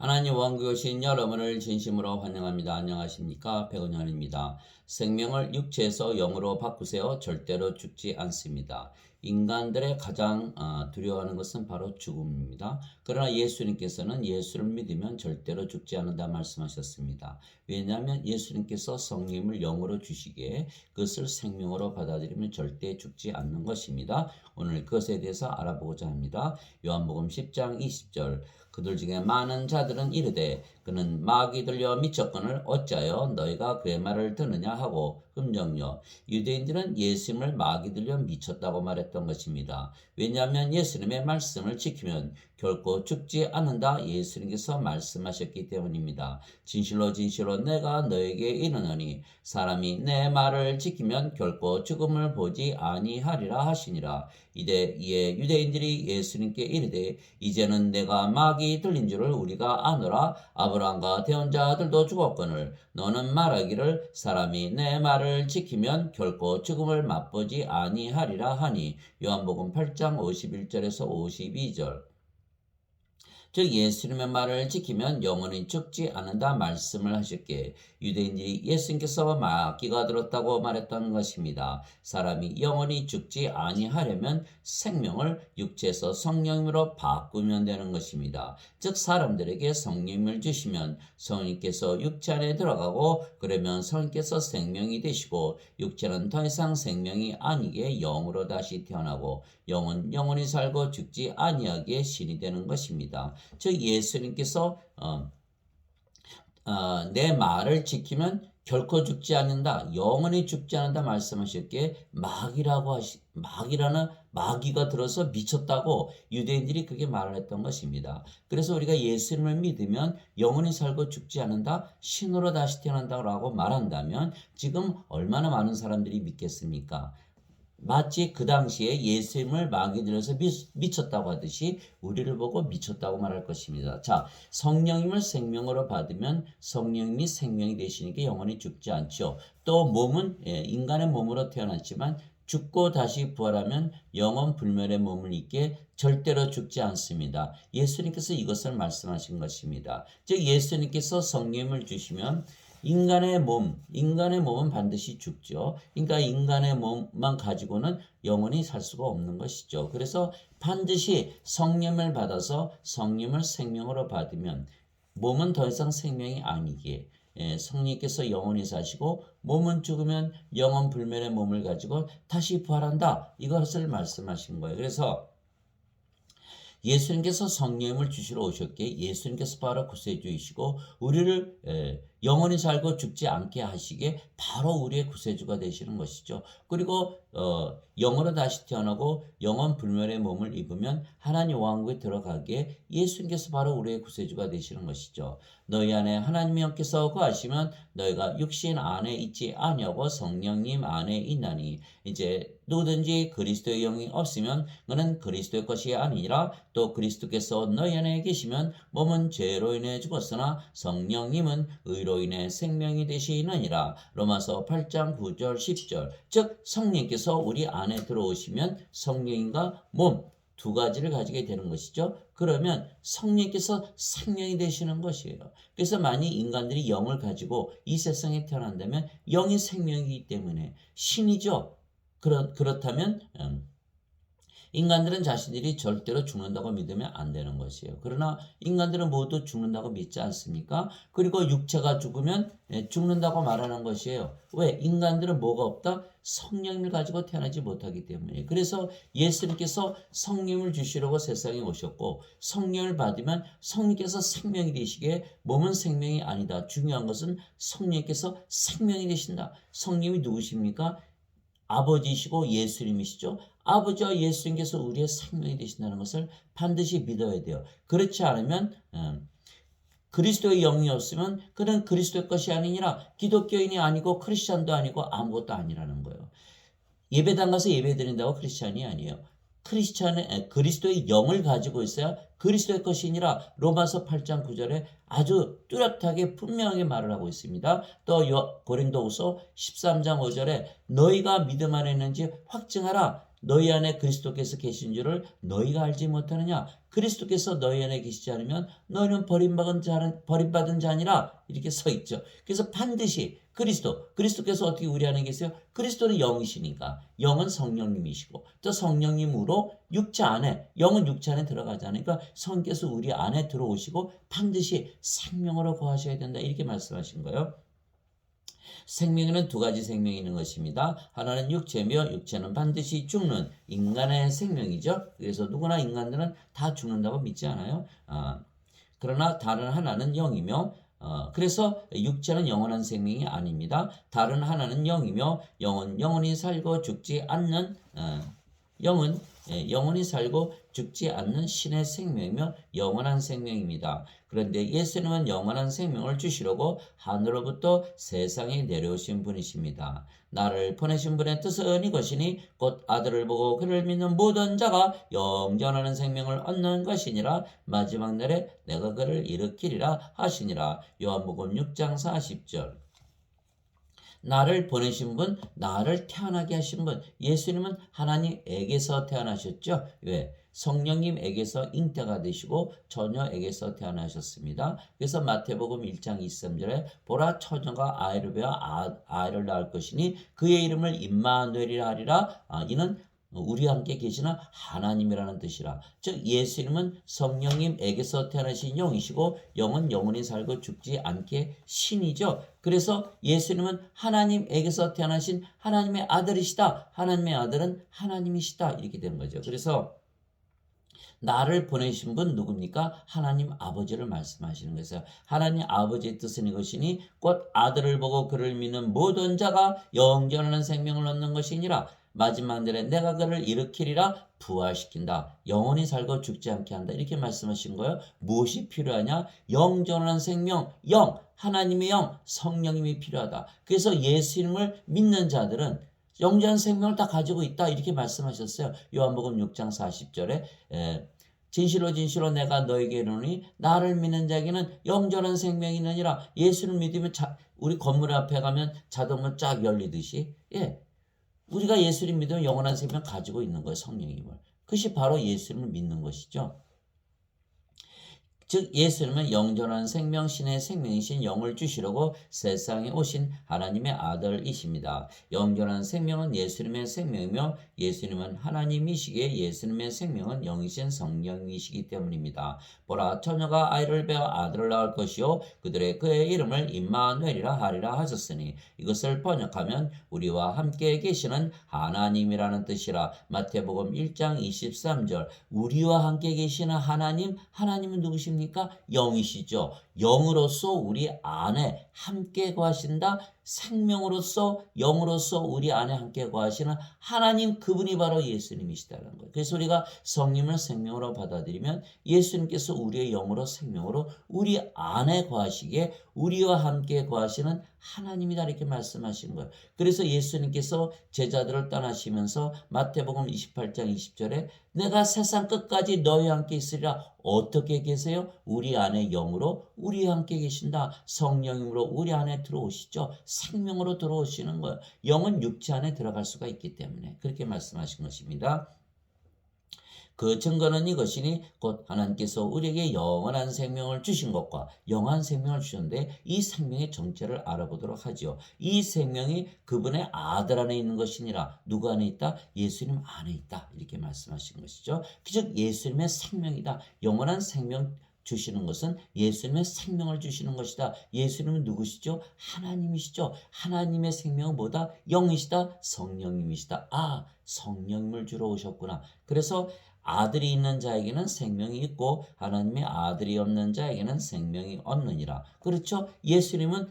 하나님 왕국에 오신 여러분을 진심으로 환영합니다. 안녕하십니까? 백은현입니다. 생명을 육체에서 영으로 바꾸세요. 절대로 죽지 않습니다. 인간들의 가장 두려워하는 것은 바로 죽음입니다. 그러나 예수님께서는 예수를 믿으면 절대로 죽지 않는다 말씀하셨습니다. 왜냐하면 예수님께서 성령을 영으로 주시기에 그것을 생명으로 받아들이면 절대 죽지 않는 것입니다. 오늘 그것에 대해서 알아보고자 합니다. 요한복음 10장 20절 그들 중에 많은 자들은 이르되 그는 마귀 들려 미쳤거늘 어찌하여 너희가 그의 말을 듣느냐 하고 흠정요. 유대인들은 예수님을 마귀 들려 미쳤다고 말했던 것입니다. 왜냐하면 예수님의 말씀을 지키면 결코 죽지 않는다 예수님께서 말씀하셨기 때문입니다. 진실로 진실로 내가 너에게 이르노니 사람이 내 말을 지키면 결코 죽음을 보지 아니하리라 하시니라. 이에 유대인들이 예수님께 이르되 이제는 내가 마귀 들린 줄을 우리가 아노라. 아브라함과 대언자들도 죽었거늘 너는 말하기를 사람이 내 말을 지키면 결코 죽음을 맛보지 아니하리라 하니. 요한복음 8장 51절에서 52절. 즉 예수님의 말을 지키면 영원히 죽지 않는다 말씀을 하셨기에 유대인들이 예수님께서 마귀가 들었다고 말했던 것입니다. 사람이 영원히 죽지 아니하려면 생명을 육체에서 성령으로 바꾸면 되는 것입니다. 즉 사람들에게 성령을 주시면 성령께서 육체 안에 들어가고 그러면 성령께서 생명이 되시고 육체는 더 이상 생명이 아니게 영으로 다시 태어나고 영은 영원히 살고 죽지 아니하기에 신이 되는 것입니다. 즉 예수님께서 내 말을 지키면 결코 죽지 않는다, 영원히 죽지 않는다 말씀하셨기에 마귀라는 마귀가 들어서 미쳤다고 유대인들이 그렇게 말을 했던 것입니다. 그래서 우리가 예수님을 믿으면 영원히 살고 죽지 않는다, 신으로 다시 태어난다고 말한다면 지금 얼마나 많은 사람들이 믿겠습니까? 마치 그 당시에 예수님을 마귀 들여서 미쳤다고 하듯이 우리를 보고 미쳤다고 말할 것입니다. 자, 성령님을 생명으로 받으면 성령님이 생명이 되시니까 영원히 죽지 않죠. 또 몸은 인간의 몸으로 태어났지만 죽고 다시 부활하면 영원 불멸의 몸을 입게 절대로 죽지 않습니다. 예수님께서 이것을 말씀하신 것입니다. 즉 예수님께서 성령님을 주시면 인간의 몸은 반드시 죽죠. 그러니까 인간의 몸만 가지고는 영원히 살 수가 없는 것이죠. 그래서 반드시 성령을 받아서 성령을 생명으로 받으면 몸은 더 이상 생명이 아니기에 성령께서 영원히 사시고 몸은 죽으면 영원 불멸의 몸을 가지고 다시 부활한다. 이것을 말씀하신 거예요. 그래서 예수님께서 성령을 주시러 오셨기에 예수님께서 바로 구세주이시고 우리를 영원히 살고 죽지 않게 하시기에 바로 우리의 구세주가 되시는 것이죠. 그리고 영으로 다시 태어나고 영원 불멸의 몸을 입으면 하나님 왕국에 들어가기에 예수님께서 바로 우리의 구세주가 되시는 것이죠. 너희 안에 하나님의 영께서 거하시면 너희가 육신 안에 있지 아니하고 성령님 안에 있나니. 이제 누구든지 그리스도의 영이 없으면 그는 그리스도의 것이 아니라 또 그리스도께서 너희 안에 계시면 몸은 죄로 인해 죽었으나 성령님은 의로 인해 생명이 되시느니라. 로마서 8장 9절 10절. 즉 성령께서 우리 안에 들어오시면 성령과 몸 두 가지를 가지게 되는 것이죠. 그러면 성령께서 생명이 되시는 것이에요. 그래서 만약 인간들이 영을 가지고 이 세상에 태어난다면 영이 생명이기 때문에 신이죠. 그렇다면 인간들은 자신들이 절대로 죽는다고 믿으면 안 되는 것이에요. 그러나 인간들은 모두 죽는다고 믿지 않습니까? 그리고 육체가 죽으면 죽는다고 말하는 것이에요. 왜? 인간들은 뭐가 없다? 성령을 가지고 태어나지 못하기 때문에. 그래서 예수님께서 성령을 주시려고 세상에 오셨고 성령을 받으면 성령께서 생명이 되시기에 몸은 생명이 아니다. 중요한 것은 성령께서 생명이 되신다. 성령이 누구십니까? 아버지시고 예수님이시죠. 아버지와 예수님께서 우리의 생명이 되신다는 것을 반드시 믿어야 돼요. 그렇지 않으면 그리스도의 영이 없으면 그는 그리스도의 것이 아니니라. 기독교인이 아니고 크리스찬도 아니고 아무것도 아니라는 거예요. 예배당 가서 예배 드린다고 크리스찬이 아니에요. 그리스도의 영을 가지고 있어야 그리스도의 것이니라. 로마서 8장 9절에 아주 뚜렷하게 분명하게 말을 하고 있습니다. 또 고린도후서 13장 5절에 너희가 믿음 안에 있는지 확증하라. 너희 안에 그리스도께서 계신 줄을 너희가 알지 못하느냐? 그리스도께서 너희 안에 계시지 않으면 너희는 버림받은 자니라 이렇게 써 있죠. 그래서 반드시 그리스도께서 어떻게 우리 안에 계세요? 그리스도는 영이시니까 영은 성령님이시고 또 성령님으로 육체 안에 영은 육체 안에 들어가지 않으니까 성령께서 우리 안에 들어오시고 반드시 생명으로 거하셔야 된다 이렇게 말씀하신 거예요. 생명에는 두 가지 생명이 있는 것입니다. 하나는 육체며 육체는 반드시 죽는 인간의 생명이죠. 그래서 누구나 인간들은 다 죽는다고 믿지 않아요. 그러나 다른 하나는 영이며 그래서 육체는 영원한 생명이 아닙니다. 다른 하나는 영이며 영은 영원히 살고 죽지 않는 영은 영원히 살고 죽지 않는 신의 생명이며 영원한 생명입니다. 그런데 예수님은 영원한 생명을 주시려고 하늘로부터 세상에 내려오신 분이십니다. 나를 보내신 분의 뜻은 이것이니 곧 아들을 보고 그를 믿는 모든 자가 영원한 생명을 얻는 것이니라. 마지막 날에 내가 그를 일으키리라 하시니라. 요한복음 6장 40절. 나를 보내신 분, 나를 태어나게 하신 분, 예수님은 하나님에게서 태어나셨죠. 왜? 성령님에게서 잉태가 되시고 처녀에게서 태어나셨습니다. 그래서 마태복음 1장 23절에 보라 처녀가 아이를 베어 아이를 낳을 것이니 그의 이름을 임마누엘이라 하리라. 이는 우리와 함께 계시는 하나님이라는 뜻이라. 즉 예수님은 성령님에게서 태어나신 영이시고 영은 영원히 살고 죽지 않게 신이죠. 그래서 예수님은 하나님에게서 태어나신 하나님의 아들이시다. 하나님의 아들은 하나님이시다. 이렇게 되는 거죠. 그래서 나를 보내신 분 누굽니까? 하나님 아버지를 말씀하시는 거예요. 하나님 아버지의 뜻은 이것이니 곧 아들을 보고 그를 믿는 모든 자가 영원한 생명을 얻는 것이니라. 마지막 날에 내가 그를 일으키리라. 부활시킨다. 영원히 살고 죽지 않게 한다. 이렇게 말씀하신 거예요. 무엇이 필요하냐? 영원한 생명, 영, 하나님의 영, 성령님이 필요하다. 그래서 예수님을 믿는 자들은 영원한 생명을 다 가지고 있다. 이렇게 말씀하셨어요. 요한복음 6장 40절에 진실로 진실로 내가 너에게 이르노니 나를 믿는 자에게는 영원한 생명이 있느니라. 예수를 믿으면 우리 건물 앞에 가면 자동문 쫙 열리듯이 우리가 예수를 믿으면 영원한 생명 가지고 있는 거예요. 성령님을. 그것이 바로 예수님을 믿는 것이죠. 즉 예수님은 영존한 생명 신의 생명이신 영을 주시려고 세상에 오신 하나님의 아들이십니다. 영존한 생명은 예수님의 생명이며 예수님은 하나님이시기에 예수님의 생명은 영이신 성령이시기 때문입니다. 보라 처녀가 아이를 베어 아들을 낳을 것이요 그의 이름을 임마누엘이라 하리라 하셨으니 이것을 번역하면 우리와 함께 계시는 하나님이라는 뜻이라. 마태복음 1장 23절. 우리와 함께 계시는 하나님은 누구십니까? 영이시죠. 영으로서 우리 안에 함께 거하신다. 생명으로서 영으로서 우리 안에 함께 거하시는 하나님, 그분이 바로 예수님이시다는 거예요. 그래서 우리가 성령을 생명으로 받아들이면 예수님께서 우리의 영으로 생명으로 우리 안에 거하시기에 우리와 함께 거하시는 하나님이다 이렇게 말씀하신 거예요. 그래서 예수님께서 제자들을 떠나시면서 마태복음 28장 20절에 내가 세상 끝까지 너희와 함께 있으리라. 어떻게 계세요? 우리 안에 영으로 우리와 함께 계신다. 성령님으로 우리 안에 들어오시죠. 생명으로 들어오시는 거예요. 영은 육체 안에 들어갈 수가 있기 때문에 그렇게 말씀하신 것입니다. 그 증거는 이것이니 곧 하나님께서 우리에게 영원한 생명을 주신 것과 영원한 생명을 주셨는데 이 생명의 정체를 알아보도록 하죠. 이 생명이 그분의 아들 안에 있는 것이니라. 누구 안에 있다? 예수님 안에 있다. 이렇게 말씀하신 것이죠. 즉 예수님의 생명이다. 영원한 생명 주시는 것은 예수님의 생명을 주시는 것이다. 예수님은 누구시죠? 하나님이시죠. 하나님의 생명은 뭐다? 영이시다. 성령님이시다. 성령님을 주러 오셨구나. 그래서 아들이 있는 자에게는 생명이 있고 하나님의 아들이 없는 자에게는 생명이 없느니라. 그렇죠? 예수님은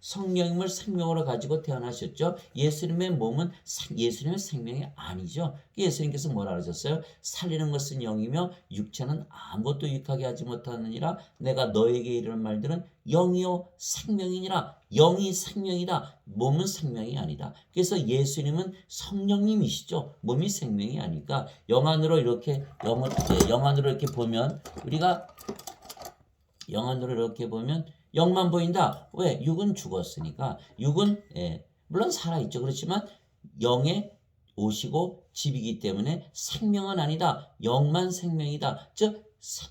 성령님을 생명으로 가지고 태어나셨죠. 예수님의 몸은 예수님의 생명이 아니죠. 예수님께서 뭐라 하셨어요? 살리는 것은 영이며 육체는 아무것도 유익하게 하지 못하느니라. 내가 너에게 이르는 말들은 영이요 생명이니라. 영이 생명이다. 몸은 생명이 아니다. 그래서 예수님은 성령님이시죠. 몸이 생명이 아니까 영 안으로 이렇게 보면 우리가 영 안으로 이렇게 보면 영만 보인다. 왜? 육은 죽었으니까. 육은 물론 살아있죠. 그렇지만 영의 오시고 집이기 때문에 생명은 아니다. 영만 생명이다. 즉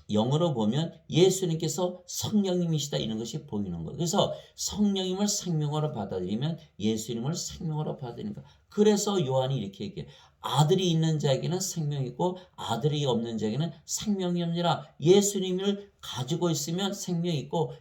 영어로 보면 예수님께서 성령님이시다 이런 것이 보이는 거예요. 그래서 성령님을 생명으로 받아들이면 예수님을 생명으로 받아들이니까. 그래서 요한이 이렇게 얘기해요. 아들이 있는 자에게는 생명이 있고 아들이 없는 자에게는 생명이 없느니라. 예수님을 가지고 있으면 생명이 있고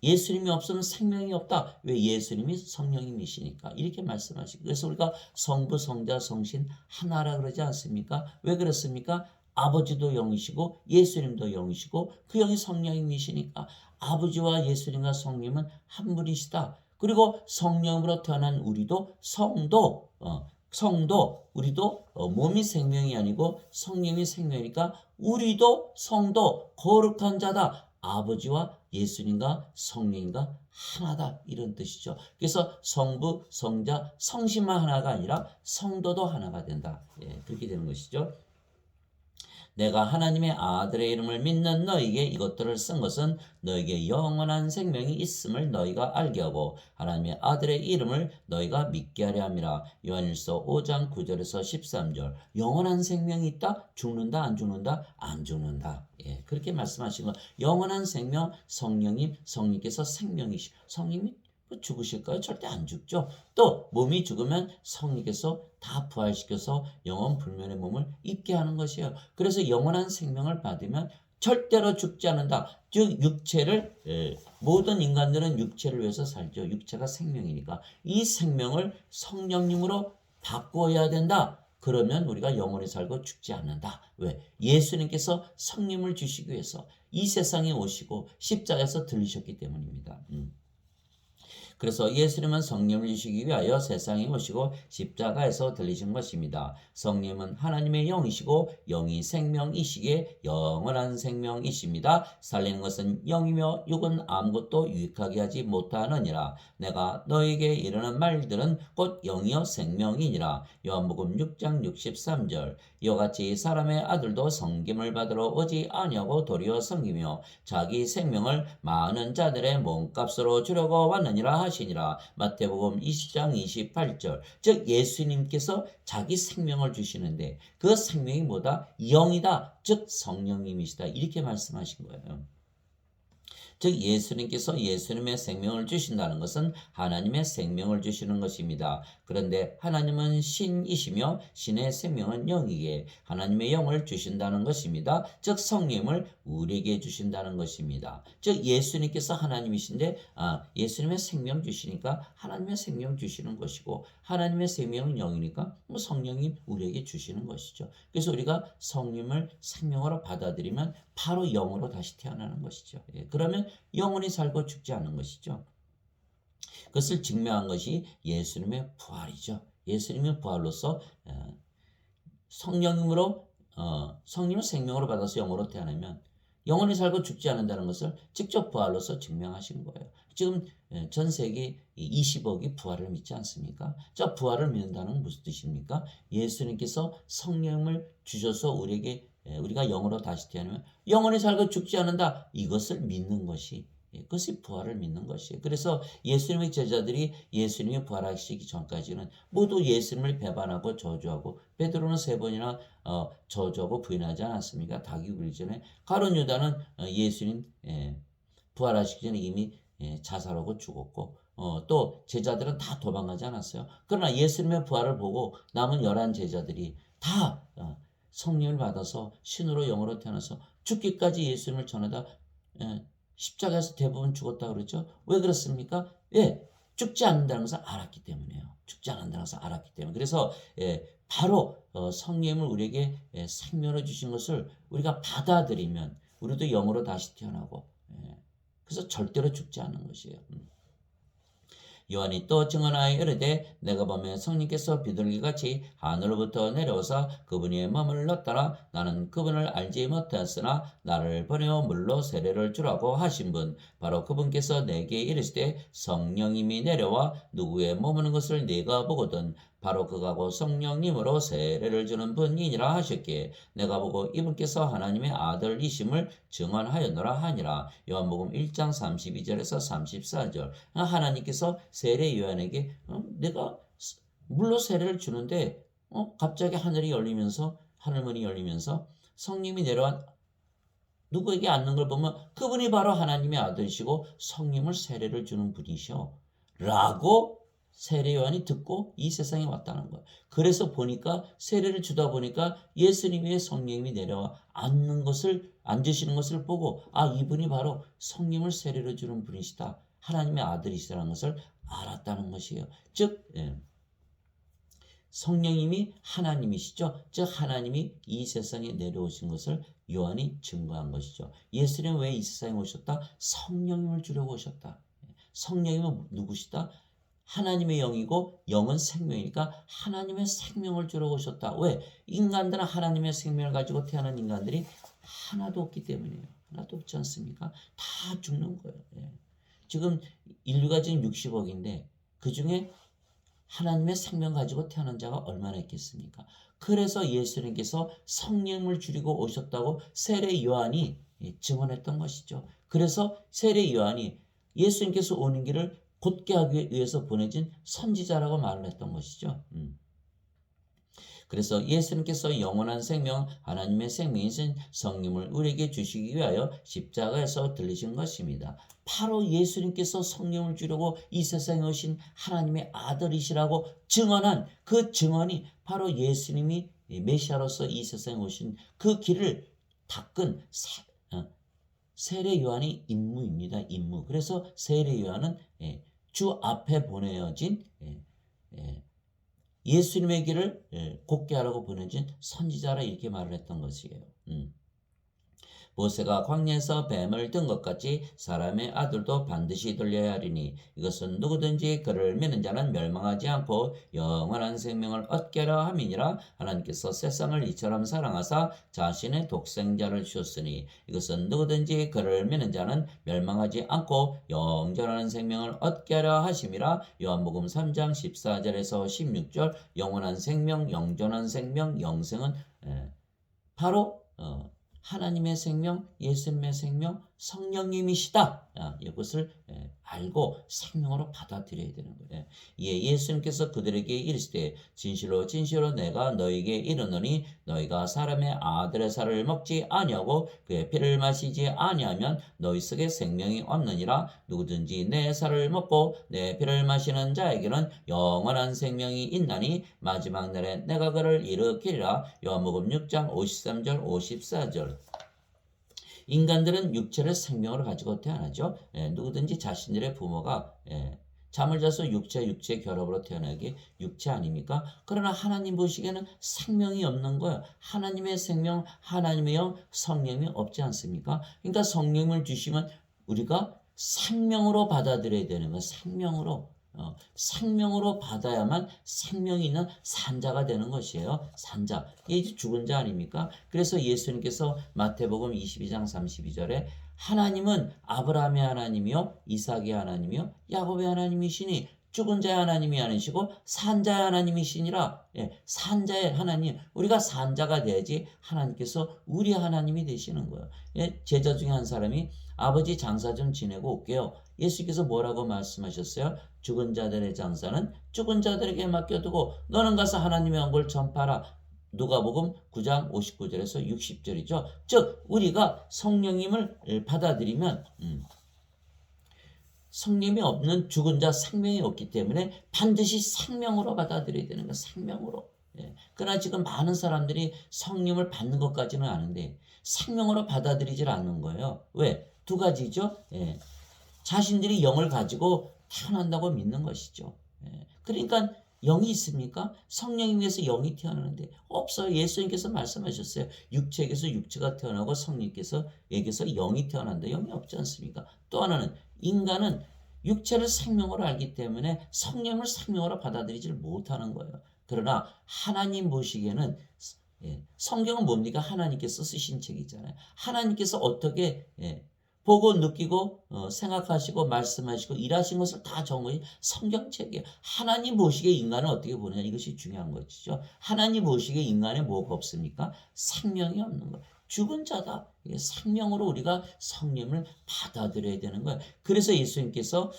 예수님이 없으면 생명이 없다. 왜? 예수님이 성령님이시니까. 이렇게 말씀하시고. 그래서 우리가 성부, 성자, 성신 하나라 그러지 않습니까? 왜 그렇습니까? 아버지도 영이시고 예수님도 영이시고 그 영이 성령님이시니까 아버지와 예수님과 성령님은 한 분이시다. 그리고 성령으로 태어난 우리도 성도 우리도 몸이 생명이 아니고 성령이 생명이니까 우리도 성도 거룩한 자다. 아버지와 예수님과 성령님과 하나다 이런 뜻이죠. 그래서 성부, 성자, 성신만 하나가 아니라 성도도 하나가 된다. 예, 그렇게 되는 것이죠. 내가 하나님의 아들의 이름을 믿는 너에게 이것들을 쓴 것은 너에게 영원한 생명이 있음을 너희가 알게 하고 하나님의 아들의 이름을 너희가 믿게 하려 함이라. 요한일서 5장 9절에서 13절. 영원한 생명이 있다? 죽는다? 안 죽는다? 안 죽는다. 예, 그렇게 말씀하신 거. 영원한 생명, 성령님께서 생명이시. 성령님이 죽으실까요? 절대 안 죽죠. 또 몸이 죽으면 성령께서 다 부활시켜서 영원 불멸의 몸을 입게 하는 것이에요. 그래서 영원한 생명을 받으면 절대로 죽지 않는다. 즉 모든 인간들은 육체를 위해서 살죠. 육체가 생명이니까 이 생명을 성령님으로 바꿔야 된다. 그러면 우리가 영원히 살고 죽지 않는다. 왜? 예수님께서 성령을 주시기 위해서 이 세상에 오시고 십자가에서 들리셨기 때문입니다. 그래서 예수님은 성령을 주시기 위하여 세상에 오시고 십자가에서 들리신 것입니다. 성령은 하나님의 영이시고 영이 생명이시기에 영원한 생명이십니다. 살리는 것은 영이며 육은 아무것도 유익하게 하지 못하느니라. 내가 너에게 이르는 말들은 곧 영이요 생명이니라. 요한복음 6장 63절. 이와 같이 사람의 아들도 성김을 받으러 오지 아니하고 도리어 성기며 자기 생명을 많은 자들의 몸값으로 주려고 왔느니라 하시니라. 마태복음 20장 28절. 즉 예수님께서 자기 생명을 주시는데 그 생명이 뭐다? 영이다. 즉 성령님이시다. 이렇게 말씀하신 거예요. 즉 예수님께서 예수님의 생명을 주신다는 것은 하나님의 생명을 주시는 것입니다. 그런데 하나님은 신이시며 신의 생명은 영이기에 하나님의 영을 주신다는 것입니다. 즉 성령을 우리에게 주신다는 것입니다. 즉 예수님께서 하나님이신데 예수님의 생명 주시니까 하나님의 생명 주시는 것이고 하나님의 생명은 영이니까 성령이 우리에게 주시는 것이죠. 그래서 우리가 성령을 생명으로 받아들이면 바로 영으로 다시 태어나는 것이죠. 예, 그러면 영원히 살고 죽지 않는 것이죠. 그것을 증명한 것이 예수님의 부활이죠. 예수님의 부활로서 성령님을 생명으로 받아서 영으로 태어나면 영원히 살고 죽지 않는다는 것을 직접 부활로서 증명하신 거예요. 지금 전 세계 20억이 부활을 믿지 않습니까? 자, 부활을 믿는다는 건 무슨 뜻입니까? 예수님께서 성령을 주셔서 우리가 영으로 다시 태어나면 영원히 살고 죽지 않는다. 이것을 믿는 것이 그것이 부활을 믿는 것이에요. 그래서 예수님의 제자들이 예수님이 부활하시기 전까지는 모두 예수님을 배반하고 저주하고 베드로는 3번이나 저주하고 부인하지 않았습니까? 닭이 굴기 전에. 가룟 유다는 예수님 부활하시기 전에 이미 자살하고 죽었고 또 제자들은 다 도망가지 않았어요. 그러나 예수님의 부활을 보고 남은 11 제자들이 다 성령을 받아서 신으로 영으로 태어나서 죽기까지 예수님을 전하다 십자가에서 대부분 죽었다 그러죠. 왜 그렇습니까? 예, 죽지 않는다는 것을 알았기 때문이에요. 죽지 않는다는 것을 알았기 때문에. 그래서 바로 성령을 우리에게 생명을 주신 것을 우리가 받아들이면 우리도 영으로 다시 태어나고 그래서 절대로 죽지 않는 것이에요. 요한이 또 증언하여 이르되 내가 보면 성령께서 비둘기같이 하늘로부터 내려오사 그분의 머물렀더라. 나는 그분을 알지 못하였으나 나를 보내어 물로 세례를 주라고 하신 분 바로 그분께서 내게 이르시되 성령님이 내려와 누구의 머무는 것을 네가 보거든 바로 그가고 성령님으로 세례를 주는 분이니라 하셨기에 내가 보고 이분께서 하나님의 아들이심을 증언하였노라 하니라. 요한복음 1장 32절에서 34절. 하나님께서 세례 요한에게 내가 물로 세례를 주는데 갑자기 하늘이 열리면서 하늘문이 열리면서 성령이 내려와 누구에게 앉는 걸 보면 그분이 바로 하나님의 아들이시고 성령을 세례를 주는 분이셔 라고 세례 요한이 듣고 이 세상에 왔다는 거예요. 그래서 보니까 세례를 주다 보니까 예수님의 성령님이 내려와 앉으시는 것을 보고 이분이 바로 성령을 세례를 주는 분이시다. 하나님의 아들이시라는 것을 알았다는 것이에요. 즉 성령님이 하나님이시죠. 즉 하나님이 이 세상에 내려오신 것을 요한이 증거한 것이죠. 예수님은 왜 이 세상에 오셨다? 성령님을 주려고 오셨다. 성령님은 누구시다? 하나님의 영이고 영은 생명이니까 하나님의 생명을 주려고 오셨다. 왜? 인간들은 하나님의 생명을 가지고 태어난 인간들이 하나도 없기 때문이에요. 하나도 없지 않습니까? 다 죽는 거예요. 지금 인류가 지금 60억인데 그중에 하나님의 생명 가지고 태어난 자가 얼마나 있겠습니까? 그래서 예수님께서 성령을 주리고 오셨다고 세례 요한이 증언했던 것이죠. 그래서 세례 요한이 예수님께서 오는 길을 곧게 하기 위해서 보내진 선지자라고 말을 했던 것이죠. 그래서 예수님께서 영원한 생명, 하나님의 생명이신 성령을 우리에게 주시기 위하여 십자가에서 들리신 것입니다. 바로 예수님께서 성령을 주려고 이 세상에 오신 하나님의 아들이시라고 증언한 그 증언이 바로 예수님이 메시아로서 이 세상에 오신 그 길을 닦은 세례 요한의 임무입니다. 임무. 그래서 세례 요한은 주 앞에 보내어진 예수님의 길을 곧게 하라고 보내진 선지자라 이렇게 말을 했던 것이에요. 모세가 광야에서 뱀을 든 것 같이 사람의 아들도 반드시 돌려야 하리니 이것은 누구든지 그를 믿는 자는 멸망하지 않고 영원한 생명을 얻게 하려 함이니라. 하나님께서 세상을 이처럼 사랑하사 자신의 독생자를 주셨으니 이것은 누구든지 그를 믿는 자는 멸망하지 않고 영원한 생명을 얻게 하려 하심이라. 요한복음 3장 14절에서 16절 영원한 생명, 영존한 생명, 영생은 바로 하나님의 생명, 예수님의 생명, 성령님이시다. 이것을 알고 생명으로 받아들여야 되는 거예요. 예수님께서 그들에게 이르시되 진실로 진실로 내가 너에게 이르노니 너희가 사람의 아들의 살을 먹지 아니하고 그의 피를 마시지 아니하면 너희 속에 생명이 없느니라. 누구든지 내 살을 먹고 내 피를 마시는 자에게는 영원한 생명이 있나니 마지막 날에 내가 그를 일으키리라. 요한복음 6장 53절 54절. 인간들은 육체를 생명으로 가지고 태어나죠. 누구든지 자신들의 부모가 잠을 자서 육체 결합으로 태어나게 육체 아닙니까? 그러나 하나님 보시기에는 생명이 없는 거예요. 하나님의 생명, 하나님의 영, 성령이 없지 않습니까? 그러니까 성령을 주시면 우리가 생명으로 받아들여야 되는 거예요. 생명으로 받아야만 생명이 있는 산자가 되는 것이에요. 산자. 이게 죽은 자 아닙니까? 그래서 예수님께서 마태복음 22장 32절에 하나님은 아브라함의 하나님이요 이삭의 하나님이요 야곱의 하나님이시니 죽은 자의 하나님이 아니시고 산자의 하나님이시니라. 산자의 하나님, 우리가 산자가 돼야지 하나님께서 우리 하나님이 되시는 거예요. 제자 중에 한 사람이 아버지 장사 좀 지내고 올게요. 예수께서 뭐라고 말씀하셨어요? 죽은 자들의 장사는 죽은 자들에게 맡겨두고 너는 가서 하나님의 언고를 전파하라. 누가복음 9장 59절에서 60절이죠. 즉 우리가 성령님을 받아들이면 성령이 없는 죽은 자 생명이 없기 때문에 반드시 생명으로 받아들여야 되는 거예요. 생명으로. 그러나 지금 많은 사람들이 성령을 받는 것까지는 아는데 생명으로 받아들이질 않는 거예요. 왜? 두 가지죠. 자신들이 영을 가지고 태어난다고 믿는 것이죠. 그러니까 영이 있습니까? 성령님께서 영이 태어나는데 없어요. 예수님께서 말씀하셨어요. 육체에게서 육체가 태어나고 성령께서에게서 영이 태어난다. 영이 없지 않습니까? 또 하나는 인간은 육체를 생명으로 알기 때문에 성령을 생명으로 받아들이질 못하는 거예요. 그러나 하나님 보시기에는 성경은 뭡니까? 하나님께서 쓰신 책이잖아요. 하나님께서 어떻게 보고 느끼고 생각하시고 말씀하시고 일하신 것을 다 적은 성경책이에요. 하나님 보시기에 인간은 어떻게 보느냐 이것이 중요한 것이죠. 하나님 보시기에 인간에 뭐가 없습니까? 생명이 없는 거예요. 죽은 자다. 생명으로 우리가 성령을 받아들여야 되는 거예요. 그래서 예수님께서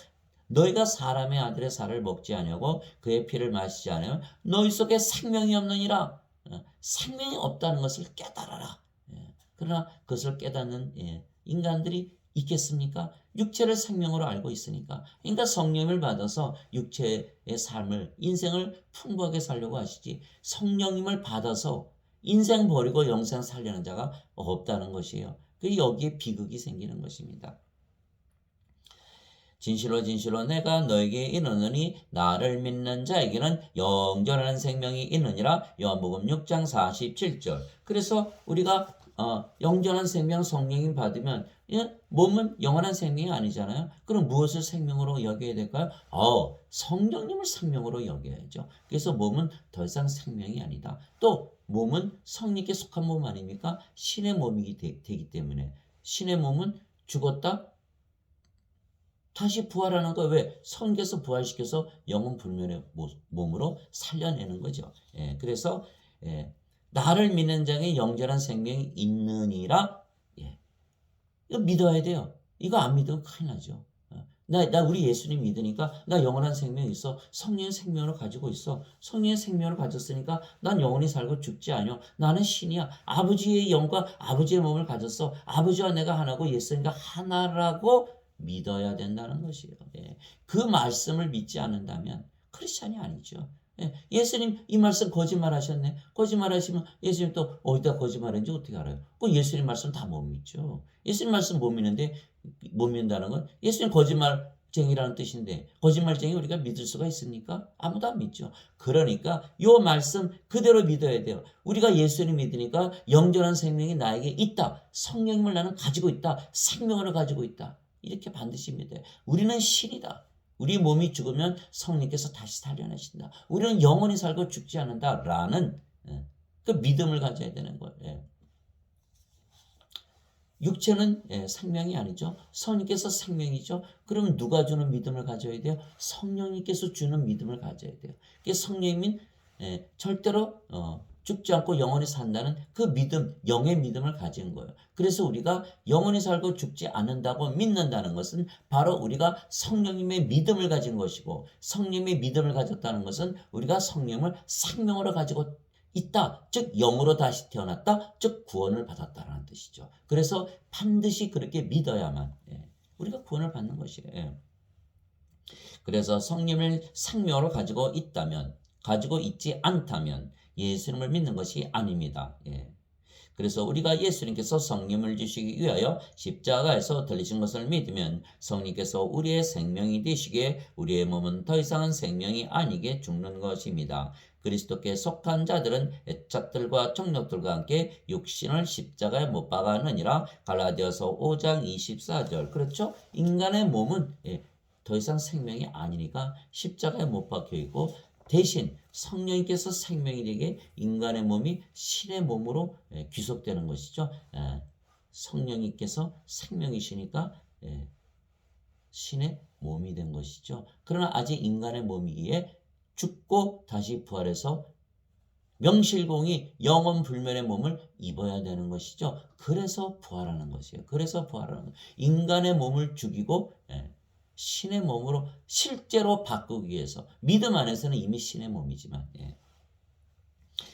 너희가 사람의 아들의 살을 먹지 아니하고 그의 피를 마시지 아니하면 너희 속에 생명이 없느니라. 생명이 없다는 것을 깨달아라. 그러나 그것을 깨닫는 인간들이 있겠습니까? 육체를 생명으로 알고 있으니까. 그러니까 성령을 받아서 육체의 삶을, 인생을 풍부하게 살려고 하시지, 성령님을 받아서 인생 버리고 영생 살려는 자가 없다는 것이에요. 그 여기에 비극이 생기는 것입니다. 진실로 진실로 내가 너에게 이르노니 나를 믿는 자에게는 영원한 생명이 있느니라. 요한복음 6장 47절. 그래서 우리가 영원한 생명 성령님 받으면 몸은 영원한 생명이 아니잖아요. 그럼 무엇을 생명으로 여겨야 될까요? 성령님을 생명으로 여겨야죠. 그래서 몸은 더 이상 생명이 아니다. 또 몸은 성령께 속한 몸 아닙니까? 신의 몸이 되기 때문에 신의 몸은 죽었다 다시 부활하는 거. 왜? 성령께서 부활시켜서 영혼 불멸의 몸으로 살려내는 거죠. 그래서 나를 믿는 자에게 영원한 생명이 있느니라. 이거 믿어야 돼요. 이거 안 믿으면 큰일 나죠. 나 우리 예수님 믿으니까 나 영원한 생명이 있어. 성령의 생명을 가지고 있어. 성령의 생명을 가졌으니까 난 영원히 살고 죽지 않여. 나는 신이야. 아버지의 영과 아버지의 몸을 가졌어. 아버지와 내가 하나고 예수님과 하나라고 믿어야 된다는 것이에요. 그 말씀을 믿지 않는다면 크리스찬이 아니죠. 예수님 이 말씀 거짓말 하셨네. 거짓말 하시면 예수님 또 어디다 거짓말했는지 어떻게 알아요? 그 예수님 말씀 다 못 믿죠. 예수님 말씀 못 믿는데, 못 믿는다는 건 예수님 거짓말쟁이라는 뜻인데, 거짓말쟁이 우리가 믿을 수가 있습니까? 아무도 안 믿죠. 그러니까 요 말씀 그대로 믿어야 돼요. 우리가 예수님 믿으니까 영원한 생명이 나에게 있다. 성령님을 나는 가지고 있다. 생명을 가지고 있다. 이렇게 반드시 믿어요. 우리는 신이다. 우리 몸이 죽으면 성령께서 다시 살려내신다. 우리는 영원히 살고 죽지 않는다라는 그 믿음을 가져야 되는 거예요. 육체는 생명이 아니죠. 성령께서 생명이죠. 그럼 누가 주는 믿음을 가져야 돼요? 성령님께서 주는 믿음을 가져야 돼요. 성령님은 절대로 죽지 않고 영원히 산다는 그 믿음, 영의 믿음을 가진 거예요. 그래서 우리가 영원히 살고 죽지 않는다고 믿는다는 것은 바로 우리가 성령님의 믿음을 가진 것이고, 성령님의 믿음을 가졌다는 것은 우리가 성령을 생명으로 가지고 있다. 즉 영으로 다시 태어났다. 즉 구원을 받았다라는 뜻이죠. 그래서 반드시 그렇게 믿어야만 우리가 구원을 받는 것이에요. 그래서 성령을 생명으로 가지고 있다면, 가지고 있지 않다면 예수님을 믿는 것이 아닙니다. 그래서 우리가 예수님께서 성령을 주시기 위하여 십자가에서 들리신 것을 믿으면 성령께서 우리의 생명이 되시기에 우리의 몸은 더 이상은 생명이 아니게 죽는 것입니다. 그리스도께 속한 자들은 애착들과 정욕들과 함께 육신을 십자가에 못 박았느니라. 갈라디아서 5장 24절. 그렇죠? 인간의 몸은 더 이상 생명이 아니니까 십자가에 못 박혀 있고, 대신 성령님께서 생명이 되게 인간의 몸이 신의 몸으로 귀속되는 것이죠. 성령님께서 생명이시니까 신의 몸이 된 것이죠. 그러나 아직 인간의 몸이기에 죽고 다시 부활해서 명실공히 영원 불멸의 몸을 입어야 되는 것이죠. 그래서 부활하는 것이에요. 그래서 부활하는 거예요. 인간의 몸을 죽이고 신의 몸으로 실제로 바꾸기 위해서, 믿음 안에서는 이미 신의 몸이지만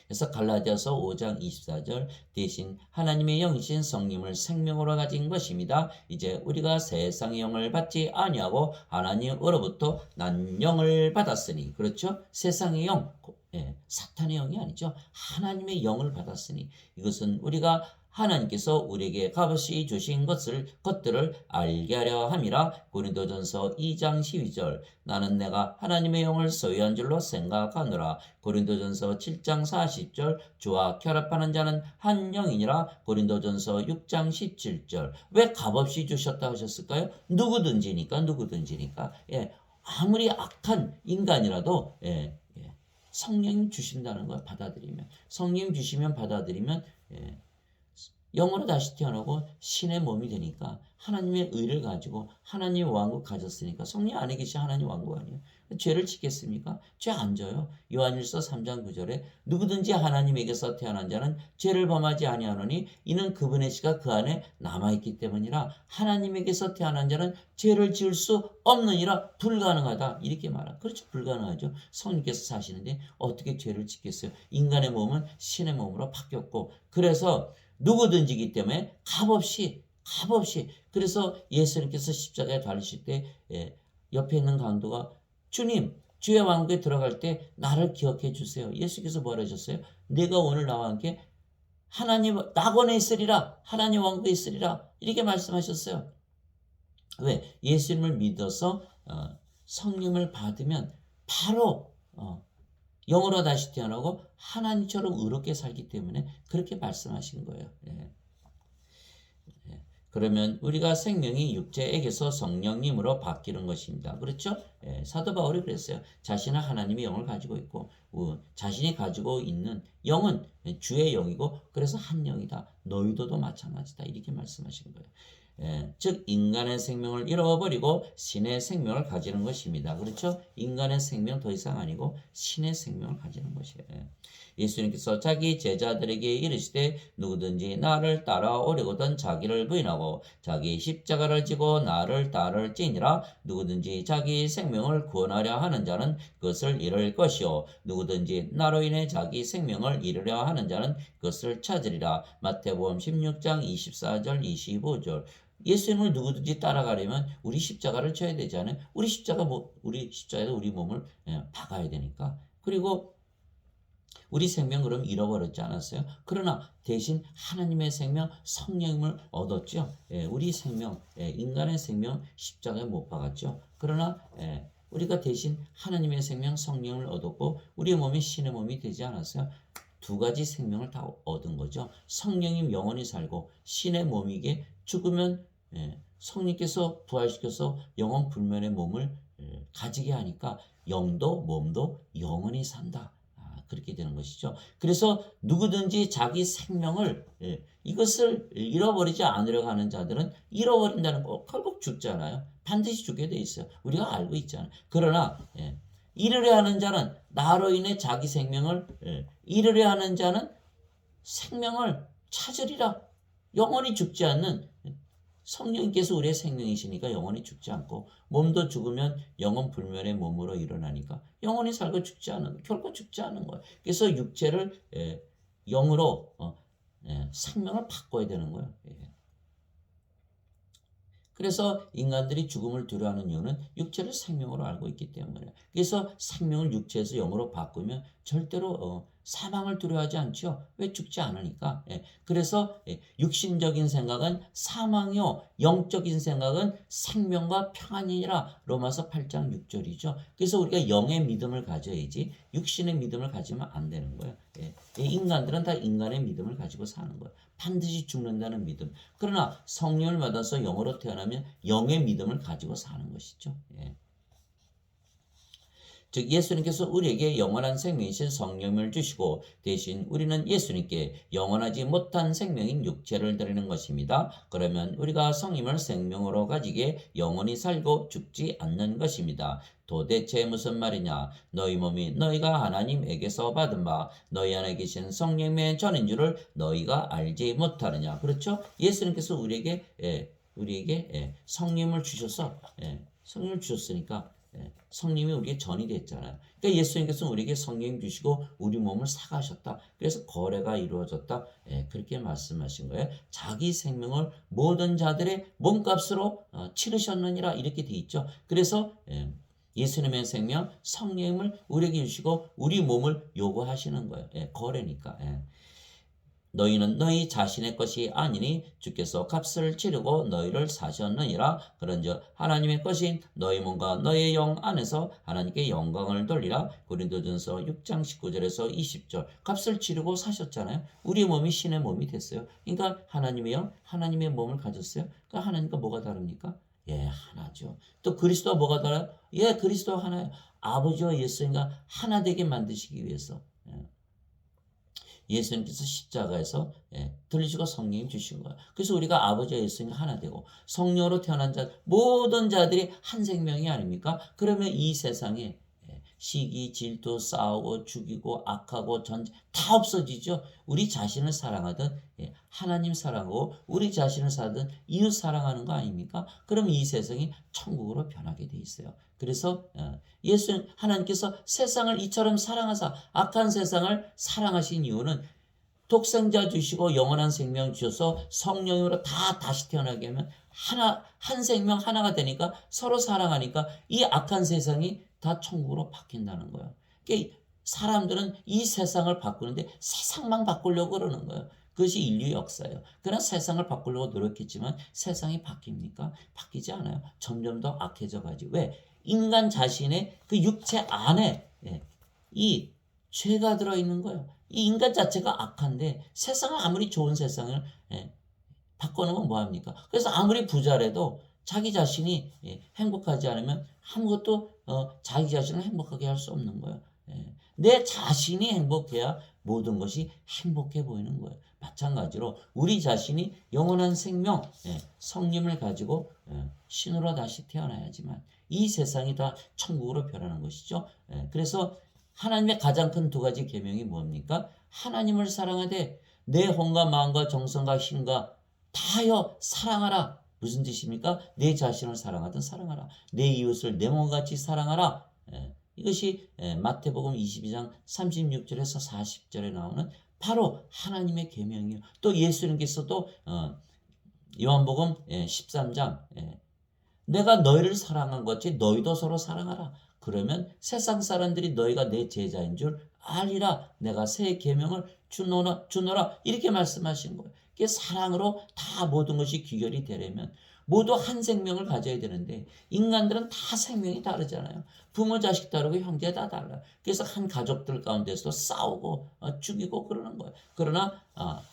그래서 갈라디아서 5장 24절 대신 하나님의 영이신 성령을 생명으로 가진 것입니다. 이제 우리가 세상의 영을 받지 아니하고 하나님으로부터 난 영을 받았으니, 그렇죠? 세상의 영, 사탄의 영이 아니죠. 하나님의 영을 받았으니, 이것은 우리가 하나님께서 우리에게 값없이 주신 것들을 알게 하려 함이라. 고린도전서 2장 12절 나는 내가 하나님의 영을 소유한 줄로 생각하노라. 고린도전서 7장 40절 주와 결합하는 자는 한 영이니라. 고린도전서 6장 17절 왜 값없이 주셨다 하셨을까요? 누구든지니까. 아무리 악한 인간이라도 성령 주신다는 걸 받아들이면, 성령 주시면 받아들이면 영으로 다시 태어나고 신의 몸이 되니까 하나님의 의를 가지고 하나님의 왕국 가졌으니까 성령 안에 계신 하나님 왕국 아니에요. 죄를 짓겠습니까? 죄 안 져요. 요한일서 3장 9절에 누구든지 하나님에게서 태어난 자는 죄를 범하지 아니하노니 이는 그분의 씨가 그 안에 남아있기 때문이라. 하나님에게서 태어난 자는 죄를 지을 수 없느니라. 불가능하다 이렇게 말하. 그렇죠. 불가능하죠. 성령께서 사시는데 어떻게 죄를 짓겠어요. 인간의 몸은 신의 몸으로 바뀌었고 그래서 누구든지기 때문에 값없이 그래서 예수님께서 십자가에 달리실 때 옆에 있는 강도가 주님 주의 왕국에 들어갈 때 나를 기억해 주세요. 예수께서 뭐라 하셨어요? 내가 오늘 나와 함께 하나님 낙원에 있으리라. 하나님 왕국에 있으리라. 이렇게 말씀하셨어요. 왜? 예수님을 믿어서 성령을 받으면 바로 영으로 다시 태어나고 하나님처럼 의롭게 살기 때문에 그렇게 말씀하신 거예요. 그러면 우리가 생명이 육체에게서 성령님으로 바뀌는 것입니다. 그렇죠? 사도 바울이 그랬어요. 자신은 하나님의 영을 가지고 있고 자신이 가지고 있는 영은 주의 영이고 그래서 한 영이다. 너희도도 마찬가지다. 이렇게 말씀하신 거예요. 즉 인간의 생명을 잃어버리고 신의 생명을 가지는 것입니다. 그렇죠? 인간의 생명 더 이상 아니고 신의 생명을 가지는 것이에요. 예수님께서 자기 제자들에게 이르시되 누구든지 나를 따라오려거든 자기를 부인하고 자기 십자가를 지고 나를 따를지니라. 누구든지 자기 생명을 구원하려 하는 자는 그것을 잃을 것이요 누구든지 나로 인해 자기 생명을 잃으려 하는 자는 그것을 찾으리라. 마태복음 16장 24절 25절. 예수님을 누구든지 따라가려면 우리 십자가를 져야 되잖아요. 우리 십자가에도 우리 몸을 박아야 되니까. 그리고 우리 생명 그럼 잃어버렸지 않았어요? 그러나 대신 하나님의 생명 성령을 얻었죠. 우리 생명 인간의 생명 십자가에 못 박았죠. 그러나 우리가 대신 하나님의 생명 성령을 얻었고 우리 몸이 신의 몸이 되지 않았어요? 두 가지 생명을 다 얻은 거죠. 성령님 영원히 살고 신의 몸이게 죽으면 성령께서 부활시켜서 영원 불면의 몸을 가지게 하니까 영도 몸도 영원히 산다. 그렇게 되는 것이죠. 그래서 누구든지 자기 생명을 이것을 잃어버리지 않으려고 하는 자들은 잃어버린다는 거 결국 죽잖아요. 반드시 죽게 돼 있어요. 우리가 알고 있잖아요. 그러나 잃으려 하는 자는 나로 인해 자기 생명을 잃으려 하는 자는 생명을 찾으리라. 영원히 죽지 않는 성령께서 우리의 생명이시니까 영원히 죽지 않고 몸도 죽으면 영원 불멸의 몸으로 일어나니까 영원히 살고 결코 죽지 않은 거예요. 그래서 육체를 영으로 생명을 바꿔야 되는 거예요. 그래서 인간들이 죽음을 두려워하는 이유는 육체를 생명으로 알고 있기 때문에. 그래서 생명을 육체에서 영으로 바꾸면 절대로 사망을 두려워하지 않죠. 왜? 죽지 않으니까. 그래서 육신적인 생각은 사망이요 영적인 생각은 생명과 평안이니라. 로마서 8장 6절이죠. 그래서 우리가 영의 믿음을 가져야지 육신의 믿음을 가지면 안 되는 거예요. 인간들은 다 인간의 믿음을 가지고 사는 거예요. 반드시 죽는다는 믿음. 그러나 성령을 받아서 영으로 태어나면 영의 믿음을 가지고 사는 것이죠. 즉 예수님께서 우리에게 영원한 생명이신 성령을 주시고 대신 우리는 예수님께 영원하지 못한 생명인 육체를 드리는 것입니다. 그러면 우리가 성령을 생명으로 가지게 영원히 살고 죽지 않는 것입니다. 도대체 무슨 말이냐? 너희 몸이 너희가 하나님에게서 받은 바 너희 안에 계신 성령의 전인 줄을 너희가 알지 못하느냐? 그렇죠? 예수님께서 우리에게 성령을 주셔서 성령을 주셨으니까 성령이 우리의 전이 됐잖아요. 그러니까 예수님께서 우리에게 성령 주시고 우리 몸을 사가셨다. 그래서 거래가 이루어졌다. 그렇게 말씀하신 거예요. 자기 생명을 모든 자들의 몸값으로 치르셨느니라 이렇게 돼 있죠. 그래서 예수님의 생명 성령을 우리에게 주시고 우리 몸을 요구하시는 거예요. 거래니까. 너희는 너희 자신의 것이 아니니 주께서 값을 치르고 너희를 사셨느니라. 그런즉 하나님의 것인 너희 몸과 너희 영 안에서 하나님께 영광을 돌리라. 고린도전서 6장 19절에서 20절. 값을 치르고 사셨잖아요. 우리 몸이 신의 몸이 됐어요. 그러니까 하나님의 영, 하나님의 몸을 가졌어요. 그러니까 하나님과 뭐가 다릅니까? 하나죠. 또 그리스도와 뭐가 달라요? 그리스도 하나예요. 아버지와 예수님과 하나 되게 만드시기 위해서. 예수님께서 십자가에서 들리시고 성령이 주신 거예요. 그래서 우리가 아버지와 예수님이 하나 되고 성령으로 태어난 자 모든 자들이 한 생명이 아닙니까? 그러면 이 세상에 시기, 질투, 싸우고 죽이고 악하고 전쟁 다 없어지죠. 우리 자신을 사랑하든 하나님 사랑하고 우리 자신을 사든 이웃 사랑하는 거 아닙니까? 그럼 이 세상이 천국으로 변하게 돼 있어요. 그래서 예수 하나님께서 세상을 이처럼 사랑하사 악한 세상을 사랑하신 이유는 독생자 주시고 영원한 생명 주셔서 성령으로 다 다시 태어나게 하면 한 생명 하나가 되니까 서로 사랑하니까 이 악한 세상이 다 천국으로 바뀐다는 거예요. 그러니까 사람들은 이 세상을 바꾸는데 세상만 바꾸려고 그러는 거예요. 그것이 인류 역사예요. 그러나 세상을 바꾸려고 노력했지만 세상이 바뀝니까? 바뀌지 않아요. 점점 더 악해져 가지. 왜? 인간 자신의 그 육체 안에 이 죄가 들어있는 거예요. 이 인간 자체가 악한데 세상을 아무리 좋은 세상을 바꿔놓으면 뭐합니까? 그래서 아무리 부자라도 자기 자신이 행복하지 않으면 아무것도 자기 자신을 행복하게 할 수 없는 거예요. 내 자신이 행복해야 모든 것이 행복해 보이는 거예요. 마찬가지로 우리 자신이 영원한 생명, 성령을 가지고 신으로 다시 태어나야지만 이 세상이 다 천국으로 변하는 것이죠. 그래서 하나님의 가장 큰 두 가지 계명이 뭡니까? 하나님을 사랑하되 내 혼과 마음과 정성과 힘과 다하여 사랑하라. 무슨 뜻입니까? 내 자신을 사랑하든 사랑하라. 내 이웃을 내 몸같이 사랑하라. 이것이 마태복음 22장 36절에서 40절에 나오는 바로 하나님의 계명이에요. 또 예수님께서도 요한복음 13장 내가 너희를 사랑한 것 같이 너희도 서로 사랑하라. 그러면 세상 사람들이 너희가 내 제자인 줄 알리라. 내가 새 계명을 주노라. 이렇게 말씀하신 거예요. 이게 사랑으로 다 모든 것이 귀결이 되려면 모두 한 생명을 가져야 되는데 인간들은 다 생명이 다르잖아요. 부모 자식 다르고 형제 다 달라요. 그래서 한 가족들 가운데서도 싸우고 죽이고 그러는 거예요. 그러나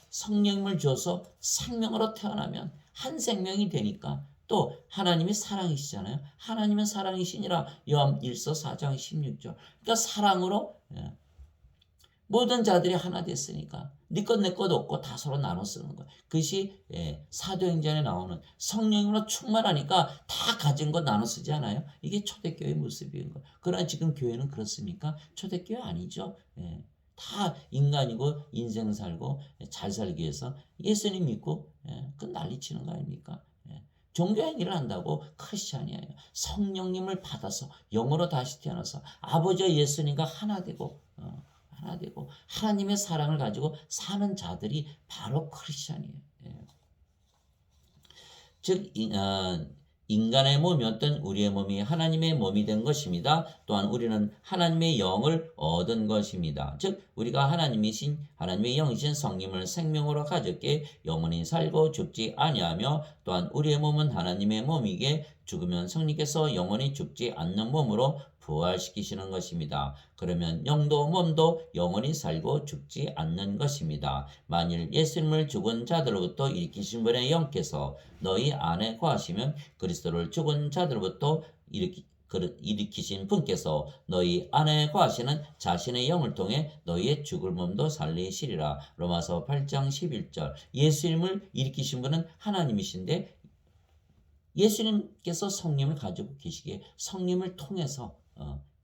성령을 줘서 생명으로 태어나면 한 생명이 되니까 또 하나님이 사랑이시잖아요. 하나님은 사랑이시니라. 요한 1서 4장 16절. 그러니까 사랑으로 모든 자들이 하나 됐으니까 네 것 내 것 없고 다 서로 나눠 쓰는 거예요. 그것이 사도행전에 나오는 성령으로 충만하니까 다 가진 거 나눠 쓰지 않아요? 이게 초대교회의 모습인 거예요. 그러나 지금 교회는 그렇습니까? 초대교회 아니죠. 다 인간이고 인생 살고 잘 살기 위해서 예수님 믿고 그 난리치는 거 아닙니까? 종교 행위를 한다고 크리스찬이 아니에요. 성령님을 받아서 영으로 다시 태어나서 아버지와 예수님과 하나 되고 하나님의 사랑을 가지고 사는 자들이 바로 크리스찬이에요. 즉 인간의 몸이었던 우리의 몸이 하나님의 몸이 된 것입니다. 또한 우리는 하나님의 영을 얻은 것입니다. 즉 우리가 하나님의 영이신 성령을 생명으로 가졌기에 영원히 살고 죽지 아니하며 또한 우리의 몸은 하나님의 몸이기에 죽으면 성령께서 영원히 죽지 않는 몸으로 부활시키시는 것입니다. 그러면 영도 몸도 영원히 살고 죽지 않는 것입니다. 만일 예수님을 죽은 자들로부터 일으키신 분의 영께서 너희 안에 거하시면 그리스도를 죽은 자들로부터 일으키신 분께서 너희 안에 거하시는 자신의 영을 통해 너희의 죽을 몸도 살리시리라. 로마서 8장 11절. 예수님을 일으키신 분은 하나님이신데 예수님께서 성령을 가지고 계시기에 성령을 통해서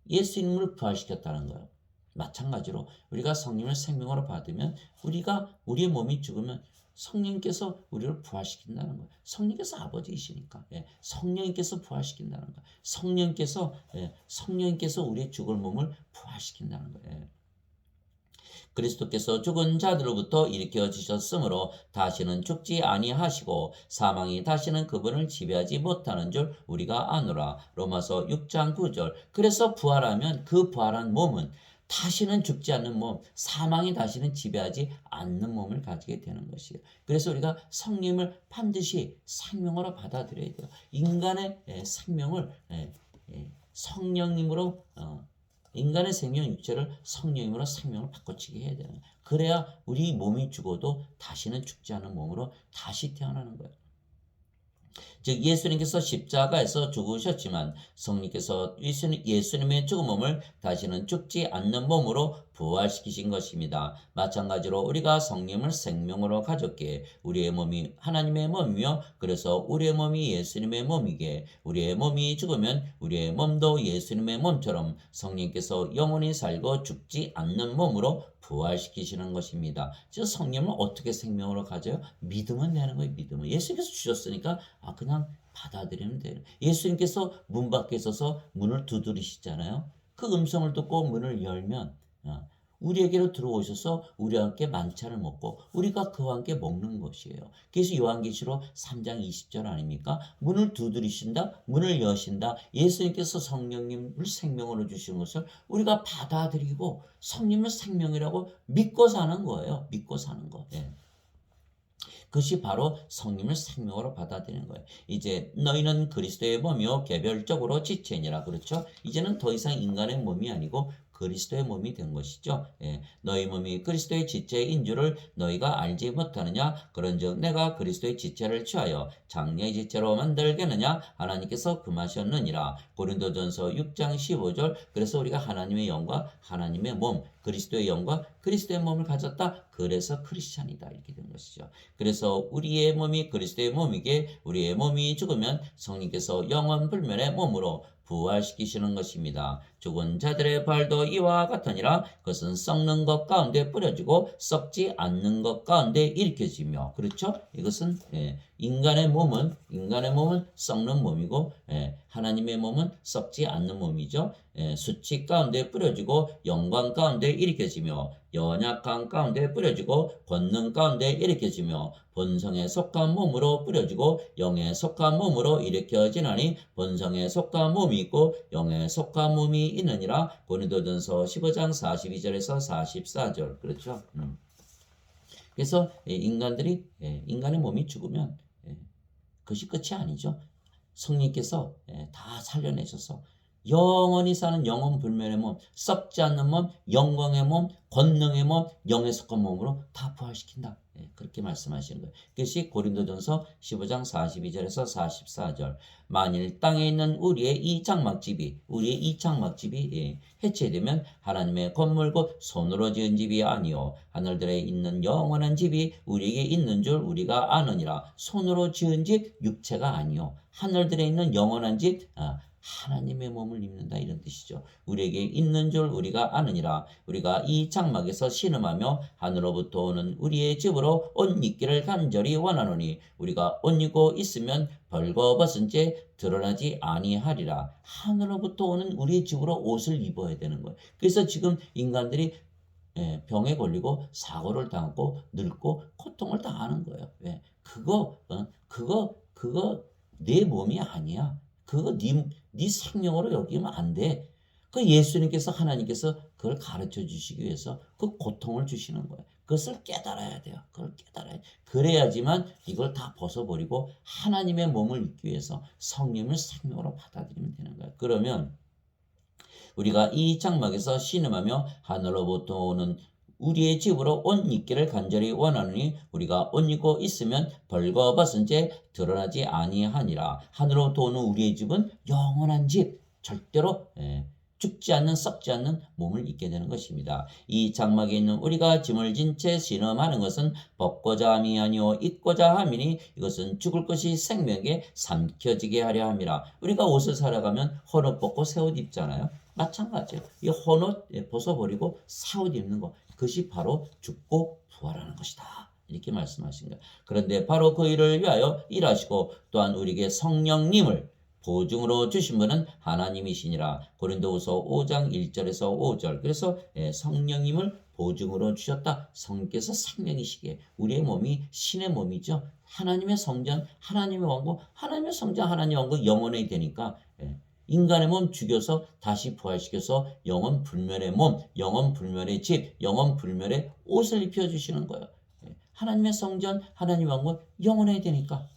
예수님을 부활시켰다는 거예요. 마찬가지로 우리가 성령을 생명으로 받으면 우리의 몸이 죽으면 성령께서 우리를 부활시킨다는 거예요. 성령께서 아버지이시니까 성령께서 부활시킨다는 거예요. 성령께서 우리의 죽을 몸을 부활시킨다는 거예요. 그리스도께서 죽은 자들로부터 일으켜 주셨으므로 다시는 죽지 아니하시고 사망이 다시는 그분을 지배하지 못하는 줄 우리가 아노라. 로마서 6장 9절. 그래서 부활하면 그 부활한 몸은 다시는 죽지 않는 몸, 사망이 다시는 지배하지 않는 몸을 가지게 되는 것이에요. 그래서 우리가 성령을 반드시 생명으로 받아들여야 돼요. 인간의 생명을 성령님으로 인간의 생명 육체를 성령님으로 생명을 바꿔치게 해야 되는 거예요. 그래야 우리 몸이 죽어도 다시는 죽지 않은 몸으로 다시 태어나는 거예요. 즉 예수님께서 십자가에서 죽으셨지만 성령께서 예수님의 죽은 몸을 다시는 죽지 않는 몸으로 부활시키신 것입니다. 마찬가지로 우리가 성령을 생명으로 가졌기에 우리의 몸이 하나님의 몸이며 그래서 우리의 몸이 예수님의 몸이기에 우리의 몸이 죽으면 우리의 몸도 예수님의 몸처럼 성령께서 영원히 살고 죽지 않는 몸으로 부활시키시는 것입니다. 저 성령을 어떻게 생명으로 가져요? 믿으면 되는 거예요. 믿으면. 예수님께서 주셨으니까 그냥 받아들이면 돼요. 예수님께서 문 밖에 서서 문을 두드리시잖아요. 그 음성을 듣고 문을 열면 우리에게로 들어오셔서 우리와 함께 만찬을 먹고 우리가 그와 함께 먹는 것이에요. 그래서 요한계시록 3장 20절 아닙니까? 문을 두드리신다, 문을 여신다. 예수님께서 성령님을 생명으로 주신 것을 우리가 받아들이고 성령을 생명이라고 믿고 사는 거예요. 믿고 사는 거. 예. 그것이 바로 성령을 생명으로 받아들이는 거예요. 이제 너희는 그리스도의 몸이요 개별적으로 지체니라. 그렇죠? 이제는 더 이상 인간의 몸이 아니고 그리스도의 몸이 된 것이죠. 예, 너희 몸이 그리스도의 지체인 줄을 너희가 알지 못하느냐? 그런즉 내가 그리스도의 지체를 취하여 장래의 지체로 만들겠느냐? 하나님께서 금하셨느니라. 고린도전서 6장 15절. 그래서 우리가 하나님의 영과 하나님의 몸, 그리스도의 영과 그리스도의 몸을 가졌다. 그래서 크리스찬이다. 이렇게 된 것이죠. 그래서 우리의 몸이 그리스도의 몸이기에 우리의 몸이 죽으면 성령께서 영원 불멸의 몸으로 부활시키시는 것입니다. 죽은 자들의 발도 이와 같으니라. 그것은 썩는 것 가운데 뿌려지고 썩지 않는 것 가운데 일으켜지며. 그렇죠? 이것은 인간의 몸은 썩는 몸이고 하나님의 몸은 썩지 않는 몸이죠. 수치 가운데 뿌려지고 영광 가운데 일으켜지며 연약한 가운데 뿌려지고 권능 가운데 일으켜지며 본성에 속한 몸으로 뿌려지고 영에 속한 몸으로 일으켜지나니 본성에 속한 몸이 있고 영에 속한 몸이 있느니라. 고린도전서 15장 42절에서 44절. 그렇죠? 그래서 인간의 몸이 죽으면 그것이 끝이 아니죠. 성령께서 다 살려내셔서 영원히 사는 영원 불멸의 몸, 썩지 않는 몸, 영광의 몸, 권능의 몸, 영에 속한 몸으로 다 부활시킨다. 그렇게 말씀하시는 거예요. 그것이 고린도전서 15장 42절에서 44절. 만일 땅에 있는 우리의 이 장막집이 해체되면 하나님의 건물고 손으로 지은 집이 아니요 하늘들에 있는 영원한 집이 우리에게 있는 줄 우리가 아느니라. 손으로 지은 집 육체가 아니요 하늘들에 있는 영원한 집 하나님의 몸을 입는다 이런 뜻이죠. 우리에게 있는 줄 우리가 아느니라. 우리가 이 장막에서 신음하며 하늘로부터 오는 우리의 집으로 옷 입기를 간절히 원하노니 우리가 옷 입고 있으면 벌거벗은 채 드러나지 아니하리라. 하늘로부터 오는 우리의 집으로 옷을 입어야 되는 거예요. 그래서 지금 인간들이 병에 걸리고 사고를 당하고 늙고 고통을 당하는 거예요. 그거 내 몸이 아니야. 그거 네 생명으로 여기면 안 돼. 그 예수님께서 하나님께서 그걸 가르쳐 주시기 위해서 그 고통을 주시는 거예요. 그것을 깨달아야 돼요. 그걸 깨달아야 돼. 그래야지만 이걸 다 벗어버리고 하나님의 몸을 입기 위해서 성령을 생명으로 받아들이면 되는 거예요. 그러면 우리가 이 장막에서 신음하며 하늘로부터 오는 우리의 집으로 옷 입기를 간절히 원하노니 우리가 옷 입고 있으면 벌거벗은 채 드러나지 아니하니라. 하늘로부터 오는 우리의 집은 영원한 집, 절대로 죽지 않는 썩지 않는 몸을 입게 되는 것입니다. 이 장막에 있는 우리가 짐을 진 채 신음하는 것은 벗고자 함이 아니요 입고자 함이니 이것은 죽을 것이 생명에 삼켜지게 하려 함이라. 우리가 옷을 사러 가면 헌옷 벗고 새 옷 입잖아요. 마찬가지예요. 이 헌옷 벗어버리고 새 옷 입는 거, 그것이 바로 죽고 부활하는 것이다. 이렇게 말씀하신 거예요. 그런데 바로 그 일을 위하여 일하시고 또한 우리에게 성령님을 보증으로 주신 분은 하나님이시니라. 고린도후서 5장 1절에서 5절. 그래서 성령님을 보증으로 주셨다. 성령께서 생명이시기에 우리의 몸이 신의 몸이죠. 하나님의 성전, 하나님의 왕국, 하나님의 성전, 하나님의 왕국 영원히 되니까 인간의 몸 죽여서 다시 부활시켜서 영원 불멸의 몸, 영원 불멸의 집, 영원 불멸의 옷을 입혀주시는 거예요. 하나님의 성전, 하나님의 왕국 영원해야 되니까.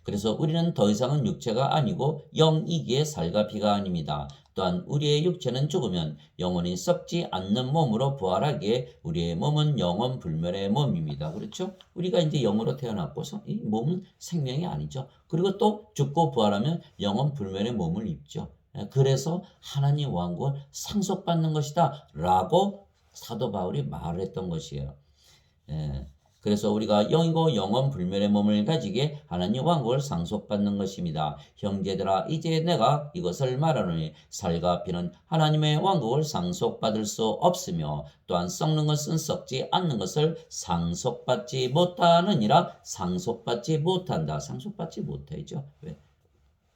그래서 우리는 더 이상은 육체가 아니고 영이기에 살과 피가 아닙니다. 또한 우리의 육체는 죽으면 영원히 썩지 않는 몸으로 부활하기에 우리의 몸은 영원 불멸의 몸입니다. 그렇죠? 우리가 이제 영으로 태어났고서 이 몸은 생명이 아니죠. 그리고 또 죽고 부활하면 영원 불멸의 몸을 입죠. 그래서 하나님 왕국을 상속받는 것이다 라고 사도 바울이 말을 했던 것이에요. 그래서 우리가 영이고 영원 불멸의 몸을 가지게 하나님 왕국을 상속받는 것입니다. 형제들아 이제 내가 이것을 말하노니 살과 피는 하나님의 왕국을 상속받을 수 없으며 또한 썩는 것은 썩지 않는 것을 상속받지 못하느니라. 상속받지 못한다. 상속받지 못하죠. 왜?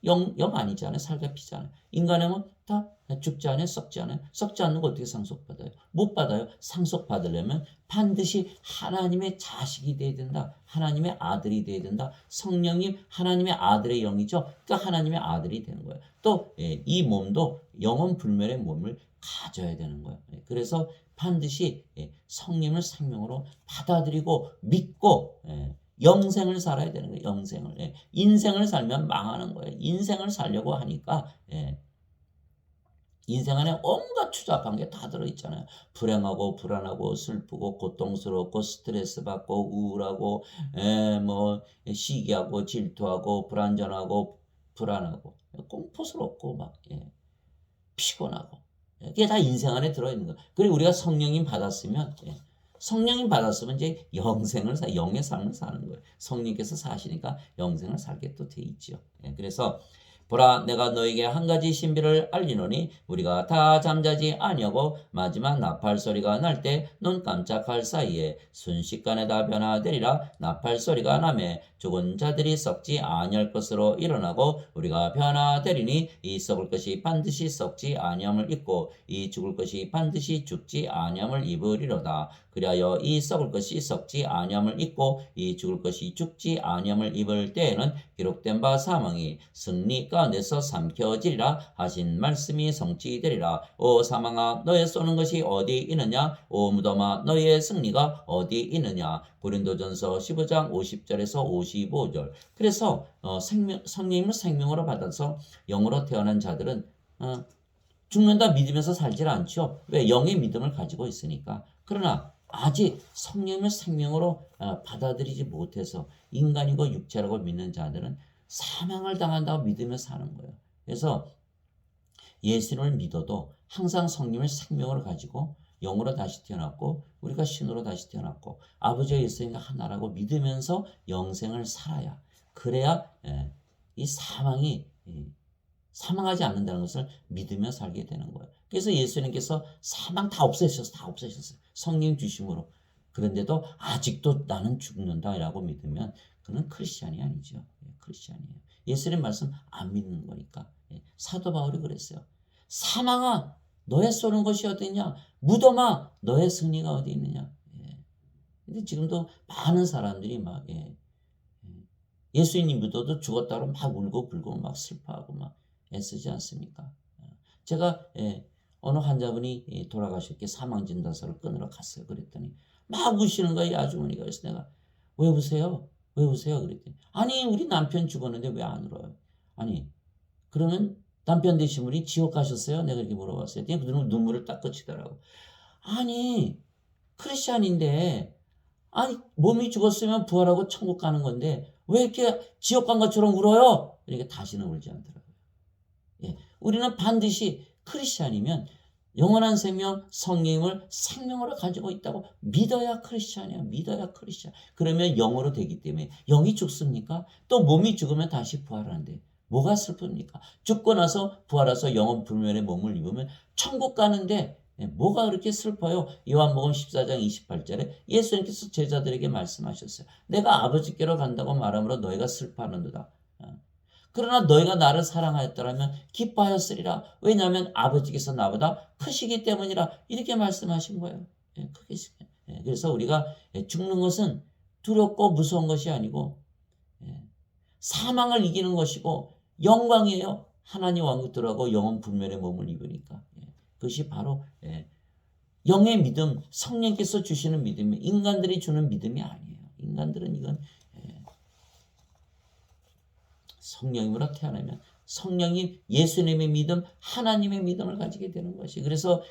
영 아니잖아요. 살과 피잖아요. 인간의 몸 다 죽지 않아요. 썩지 않아요. 썩지 않는 거 어떻게 상속받아요? 못 받아요. 상속받으려면 반드시 하나님의 자식이 돼야 된다. 하나님의 아들이 돼야 된다. 성령님 하나님의 아들의 영이죠. 그러니까 하나님의 아들이 되는 거예요. 또 이 몸도 영원 불멸의 몸을 가져야 되는 거예요. 그래서 반드시 성령을 생명으로 받아들이고 믿고 영생을 살아야 되는 거예요. 영생을. 인생을 살면 망하는 거예요. 인생을 살려고 하니까 인생 안에 온갖 추잡한 게 다 들어있잖아요. 불행하고 불안하고 슬프고 고통스럽고 스트레스 받고 우울하고 뭐 시기하고 질투하고 불안전하고 불안하고 공포스럽고 막 피곤하고 이게 다 인생 안에 들어있는 거예요. 그리고 우리가 성령님 받았으면 성령님 받았으면 이제 영의 삶을 사는 거예요. 성령께서 사시니까 영생을 살게 또 돼 있죠. 그래서 보라 내가 너에게 한 가지 신비를 알리노니 우리가 다 잠자지 아니하고 마지막 나팔 소리가 날 때 눈 깜짝할 사이에 순식간에 다 변화되리라. 나팔 소리가 나매 죽은 자들이 썩지 아니할 것으로 일어나고 우리가 변화되리니 이 썩을 것이 반드시 썩지 아니함을 입고 이 죽을 것이 반드시 죽지 아니함을 입으리로다. 그리하여 이 썩을 것이 썩지 아니함을 입고 이 죽을 것이 죽지 아니함을 입을 때에는 기록된 바 사망이 승리 가운데서 삼켜지리라 하신 말씀이 성취되리라. 오 사망아 너의 쏘는 것이 어디 있느냐? 오 무덤아 너의 승리가 어디 있느냐? 고린도전서 15장 50절에서 55절. 그래서 성령님을 생명으로 받아서 영으로 태어난 자들은 죽는다 믿으면서 살질 않죠. 왜? 영의 믿음을 가지고 있으니까. 그러나 아직 성령을 생명으로 받아들이지 못해서 인간이고 육체라고 믿는 자들은 사망을 당한다고 믿으며 사는 거예요. 그래서 예수님을 믿어도 항상 성령을 생명으로 가지고 영으로 다시 태어났고 우리가 신으로 다시 태어났고 아버지와 예수님과 하나라고 믿으면서 영생을 살아야 그래야 이 사망하지 않는다는 것을 믿으며 살게 되는 거예요. 그래서 예수님께서 사망 다 없애셨어요. 성령 주심으로. 그런데도 아직도 나는 죽는다라고 믿으면 그는 크리스찬이 아니죠. 크리스찬이에요. 예수님 말씀 안 믿는 거니까. 사도 바울이 그랬어요. 사망아 너의 쏘는 것이 어디 있냐? 무덤아 너의 승리가 어디 있느냐? 근데 지금도 많은 사람들이 막 예수님 믿어도 죽었다고 막 울고 불고 막 슬퍼하고 막 애쓰지 않습니까? 제가 어느 환자분이 돌아가셨기에 사망진단서를 끊으러 갔어요. 그랬더니 막 우시는 거예요. 아주머니가. 그래서 내가 왜 우세요? 왜 우세요? 그랬더니 아니 우리 남편 죽었는데 왜 안 울어요? 아니 그러면 남편 되신 분이 지옥 가셨어요? 내가 이렇게 물어봤어요. 그러면 눈물을 딱 그치더라고. 아니 크리스찬인데 아니 몸이 죽었으면 부활하고 천국 가는 건데 왜 이렇게 지옥 간 것처럼 울어요? 그러니까 다시는 울지 않더라고요. 우리는 반드시 크리스찬이면 영원한 생명 성령을 생명으로 가지고 있다고 믿어야 크리스찬이야. 믿어야 크리스찬. 그러면 영으로 되기 때문에 영이 죽습니까? 또 몸이 죽으면 다시 부활하는데 뭐가 슬픕니까? 죽고 나서 부활해서 영원 불멸의 몸을 입으면 천국 가는데 뭐가 그렇게 슬퍼요? 요한복음 14장 28절에 예수님께서 제자들에게 말씀하셨어요. 내가 아버지께로 간다고 말함으로 너희가 슬퍼하는도다. 그러나 너희가 나를 사랑하였더라면 기뻐하였으리라. 왜냐하면 아버지께서 나보다 크시기 때문이라. 이렇게 말씀하신 거예요. 그래서 우리가 죽는 것은 두렵고 무서운 것이 아니고 사망을 이기는 것이고 영광이에요. 하나님 왕국 들어가고 영원 불멸의 몸을 입으니까. 그것이 바로 영의 믿음, 성령께서 주시는 믿음이 인간들이 주는 믿음이 아니에요. 인간들은 이건 성령으로 태어나면 성령이 예수님의 믿음, 하나님의 믿음을 가지게 되는 것이. 그래서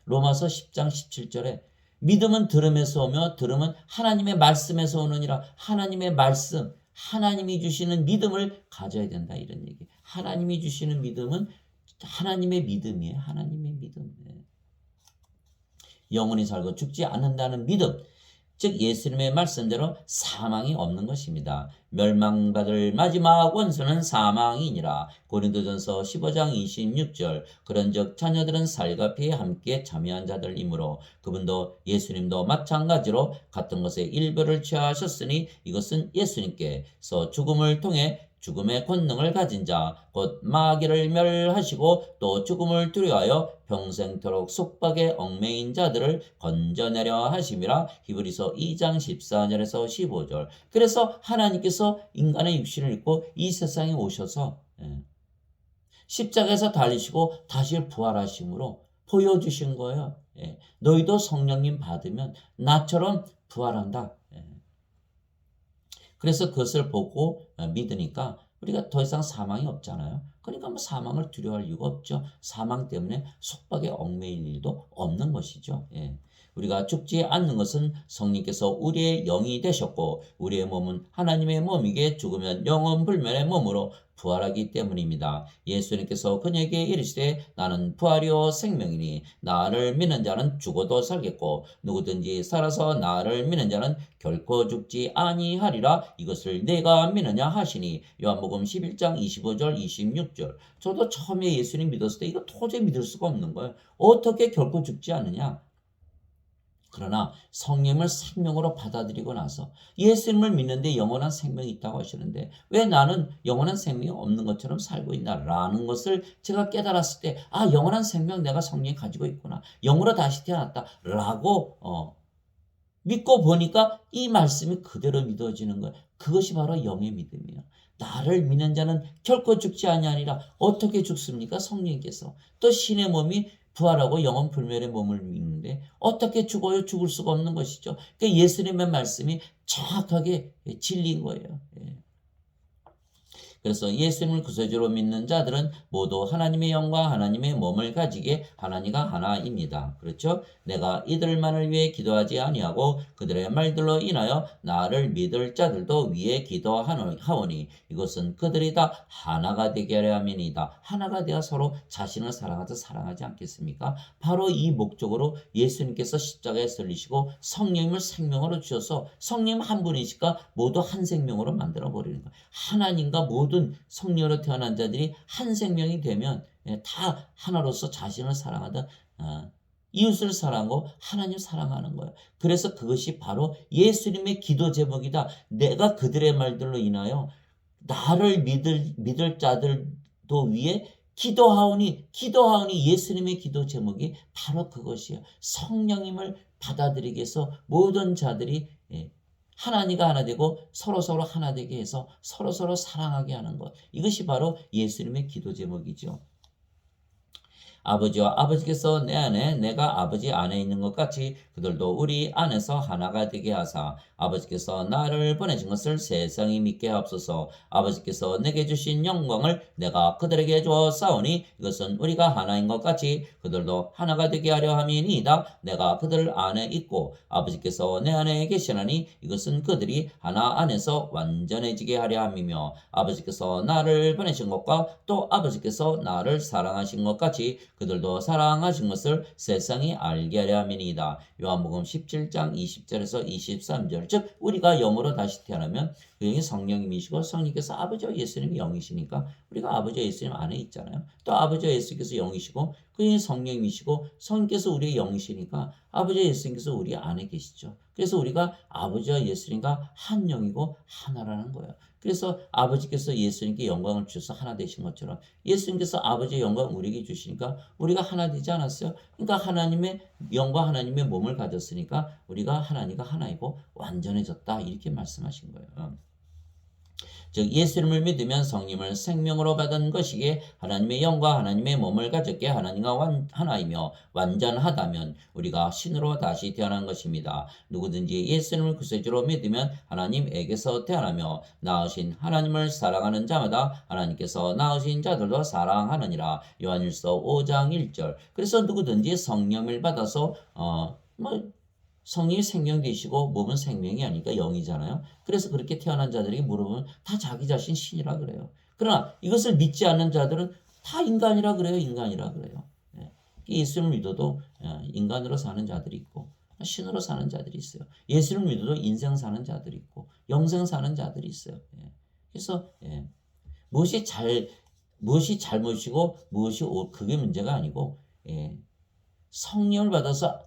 로마서 10장 17절에 믿음은 들음에서 오며 들음은 하나님의 말씀에서 오느니라. 하나님의 말씀, 하나님이 주시는 믿음을 가져야 된다 이런 얘기. 하나님이 주시는 믿음은 하나님의 믿음이에요. 하나님의 믿음. 영원히 살고 죽지 않는다는 믿음. 즉 예수님의 말씀대로 사망이 없는 것입니다. 멸망받을 마지막 원수는 사망이니라. 고린도전서 15장 26절. 그런즉 자녀들은 살과 피에 함께 참여한 자들이므로 그분도 예수님도 마찬가지로 같은 것에 일부를 취하셨으니 이것은 예수님께서 죽음을 통해 죽음의 권능을 가진 자, 곧 마귀를 멸하시고 또 죽음을 두려워하여 평생토록 속박에 얽매인 자들을 건져내려 하심이라. 히브리서 2장 14절에서 15절. 그래서 하나님께서 인간의 육신을 입고 이 세상에 오셔서 십자가에서 달리시고 다시 부활하심으로 보여주신 거예요. 너희도 성령님 받으면 나처럼 부활한다. 그래서 그것을 보고 믿으니까 우리가 더 이상 사망이 없잖아요. 그러니까 뭐 사망을 두려워할 이유가 없죠. 사망 때문에 속박에 얽매일 일도 없는 것이죠. 우리가 죽지 않는 것은 성령께서 우리의 영이 되셨고 우리의 몸은 하나님의 몸이기에 죽으면 영원 불멸의 몸으로 부활하기 때문입니다. 예수님께서 그녀에게 이르시되 나는 부활이요 생명이니 나를 믿는 자는 죽어도 살겠고 누구든지 살아서 나를 믿는 자는 결코 죽지 아니하리라. 이것을 내가 믿느냐 하시니. 요한복음 11장 25절 26절. 저도 처음에 예수님 믿었을 때 이거 도저히 믿을 수가 없는 거예요. 어떻게 결코 죽지 않느냐. 그러나 성령을 생명으로 받아들이고 나서 예수님을 믿는데 영원한 생명이 있다고 하시는데 왜 나는 영원한 생명이 없는 것처럼 살고 있나라는 것을 제가 깨달았을 때 영원한 생명 내가 성령이 가지고 있구나. 영으로 다시 태어났다라고 믿고 보니까 이 말씀이 그대로 믿어지는 거예요. 그것이 바로 영의 믿음이에요. 나를 믿는 자는 결코 죽지 아니하리라. 어떻게 죽습니까? 성령께서. 또 신의 몸이 부활하고 영원 불멸의 몸을 믿는데 어떻게 죽어요? 죽을 수가 없는 것이죠. 그러니까 예수님의 말씀이 정확하게 진리인 거예요. 그래서 예수님을 구세주로 믿는 자들은 모두 하나님의 영과 하나님의 몸을 가지기에 하나님과 하나입니다. 그렇죠? 내가 이들만을 위해 기도하지 아니하고 그들의 말들로 인하여 나를 믿을 자들도 위해 기도하오니 이것은 그들이 다 하나가 되게 하려 함이니이다. 하나가 되어 서로 자신을 사랑하듯 사랑하지 않겠습니까? 바로 이 목적으로 예수님께서 십자가에 설리시고 성령님을 생명으로 주셔서 성령 한 분이시까 모두 한 생명으로 만들어 버리는 거예요. 하나님과 모든 성령으로 태어난 자들이 한 생명이 되면 다 하나로서 자신을 사랑하다 이웃을 사랑하고 하나님 사랑하는 거예요. 그래서 그것이 바로 예수님의 기도 제목이다. 내가 그들의 말들로 인하여 나를 믿을 자들도 위해 기도하오니 예수님의 기도 제목이 바로 그것이에요. 성령님을 받아들이기 위해서 모든 자들이 하나님과 하나 되고 서로서로 하나 되게 해서 서로서로 사랑하게 하는 것. 이것이 바로 예수님의 기도 제목이죠. 아버지와 아버지께서 내 안에 내가 아버지 안에 있는 것 같이 그들도 우리 안에서 하나가 되게 하사 아버지께서 나를 보내신 것을 세상이 믿게 하옵소서. 아버지께서 내게 주신 영광을 내가 그들에게 주었사오니 이것은 우리가 하나인 것 같이 그들도 하나가 되게 하려 함이니이다. 내가 그들 안에 있고 아버지께서 내 안에 계시나니 이것은 그들이 하나 안에서 완전해지게 하려 함이며 아버지께서 나를 보내신 것과 또 아버지께서 나를 사랑하신 것 같이 그들도 사랑하신 것을 세상이 알게 하려 함이니이다. 요한복음 17장 20절에서 23절. 즉 우리가 영으로 다시 태어나면 그 영이 성령님이시고 성령께서 아버지와 예수님이 영이시니까 우리가 아버지와 예수님 안에 있잖아요. 또 아버지와 예수님께서 영이시고 그 영이 성령님이시고 성령께서 우리의 영이시니까 아버지와 예수님께서 우리 안에 계시죠. 그래서 우리가 아버지와 예수님과 한 영이고 하나라는 거예요. 그래서 아버지께서 예수님께 영광을 주셔서 하나 되신 것처럼 예수님께서 아버지의 영광 우리에게 주시니까 우리가 하나 되지 않았어요? 그러니까 하나님의 영과 하나님의 몸을 가졌으니까 우리가 하나님과 하나이고 완전해졌다 이렇게 말씀하신 거예요. 즉 예수님을 믿으면 성령을 생명으로 받은 것이기에 하나님의 영과 하나님의 몸을 가졌기에 하나님과 하나이며 완전하다면 우리가 신으로 다시 태어난 것입니다. 누구든지 예수님을 구세주로 믿으면 하나님에게서 태어나며 낳으신 하나님을 사랑하는 자마다 하나님께서 낳으신 자들도 사랑하느니라. 요한일서 5장 1절. 그래서 누구든지 성령을 받아서 성령이 생명 되시고 몸은 생명이 아니니까 영이잖아요. 그래서 그렇게 태어난 자들에게 물어보면 다 자기 자신 신이라 그래요. 그러나 이것을 믿지 않는 자들은 다 인간이라 그래요. 인간이라 그래요. 예. 예수를 믿어도 인간으로 사는 자들이 있고 신으로 사는 자들이 있어요. 예수를 믿어도 인생 사는 자들이 있고 영생 사는 자들이 있어요. 예. 그래서 무엇이 무엇이 잘못이고 무엇이 그게 문제가 아니고 성령을 받아서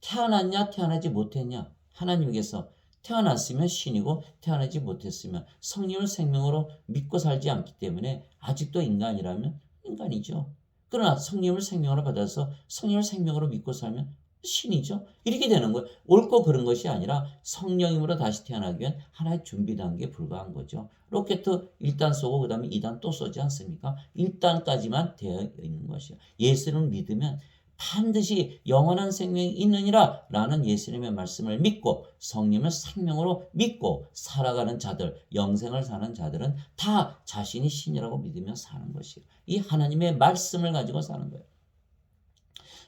태어났냐 태어나지 못했냐 하나님께서 태어났으면 신이고 태어나지 못했으면 성령을 생명으로 믿고 살지 않기 때문에 아직도 인간이라면 인간이죠. 그러나 성령을 생명으로 받아서 성령을 생명으로 믿고 살면 신이죠. 이렇게 되는 거예요. 옳고 그른 것이 아니라 성령님으로 다시 태어나기 위한 하나의 준비 단계에 불과한 거죠. 로켓 1단 쏘고 그 다음에 2단 또 쏘지 않습니까? 1단까지만 되어 있는 것이요. 예수를 믿으면 반드시 영원한 생명이 있느니라 라는 예수님의 말씀을 믿고 성령을 생명으로 믿고 살아가는 자들, 영생을 사는 자들은 다 자신이 신이라고 믿으며 사는 것이에요. 이 하나님의 말씀을 가지고 사는 거예요.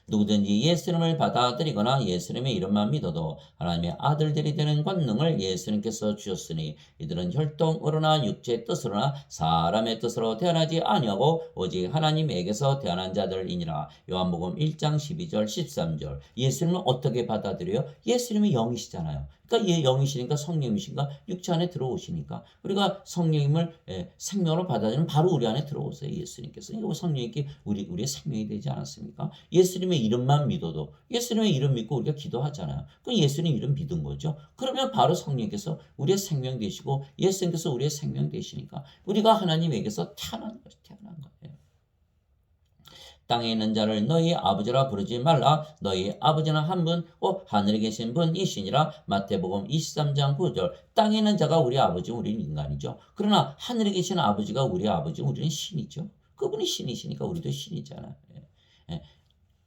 누구든지 예수님을 받아들이거나 예수님의 이름만 믿어도 하나님의 아들들이 되는 권능을 예수님께서 주셨으니 이들은 혈통으로나 육체의 뜻으로나 사람의 뜻으로 태어나지 아니하고 오직 하나님에게서 태어난 자들이니라. 요한복음 1장 12절 13절. 예수님을 어떻게 받아들여요? 예수님이 영이시잖아요. 그러니까 영이시니까 성령이신가 육체 안에 들어오시니까 우리가 성령님을 생명으로 받아들이면 바로 우리 안에 들어오세요. 예수님께서. 그러니까 성령님께 우리의 생명이 되지 않았습니까? 예수님의 이름만 믿어도 예수님의 이름 믿고 우리가 기도하잖아요. 그럼 예수님 이름 믿은 거죠. 그러면 바로 성령께서 우리의 생명 되시고 예수님께서 우리의 생명 되시니까 우리가 하나님에게서 태어난 거예요. 땅에 있는 자를 너희 아버지라 부르지 말라. 너희 아버지는 한 분, 곧 하늘에 계신 분이시니라. 마태복음 23장 9절. 땅에 있는 자가 우리 아버지, 우리는 인간이죠. 그러나 하늘에 계신 아버지가 우리 아버지, 우리는 신이죠. 그분이 신이시니까 우리도 신이잖아요.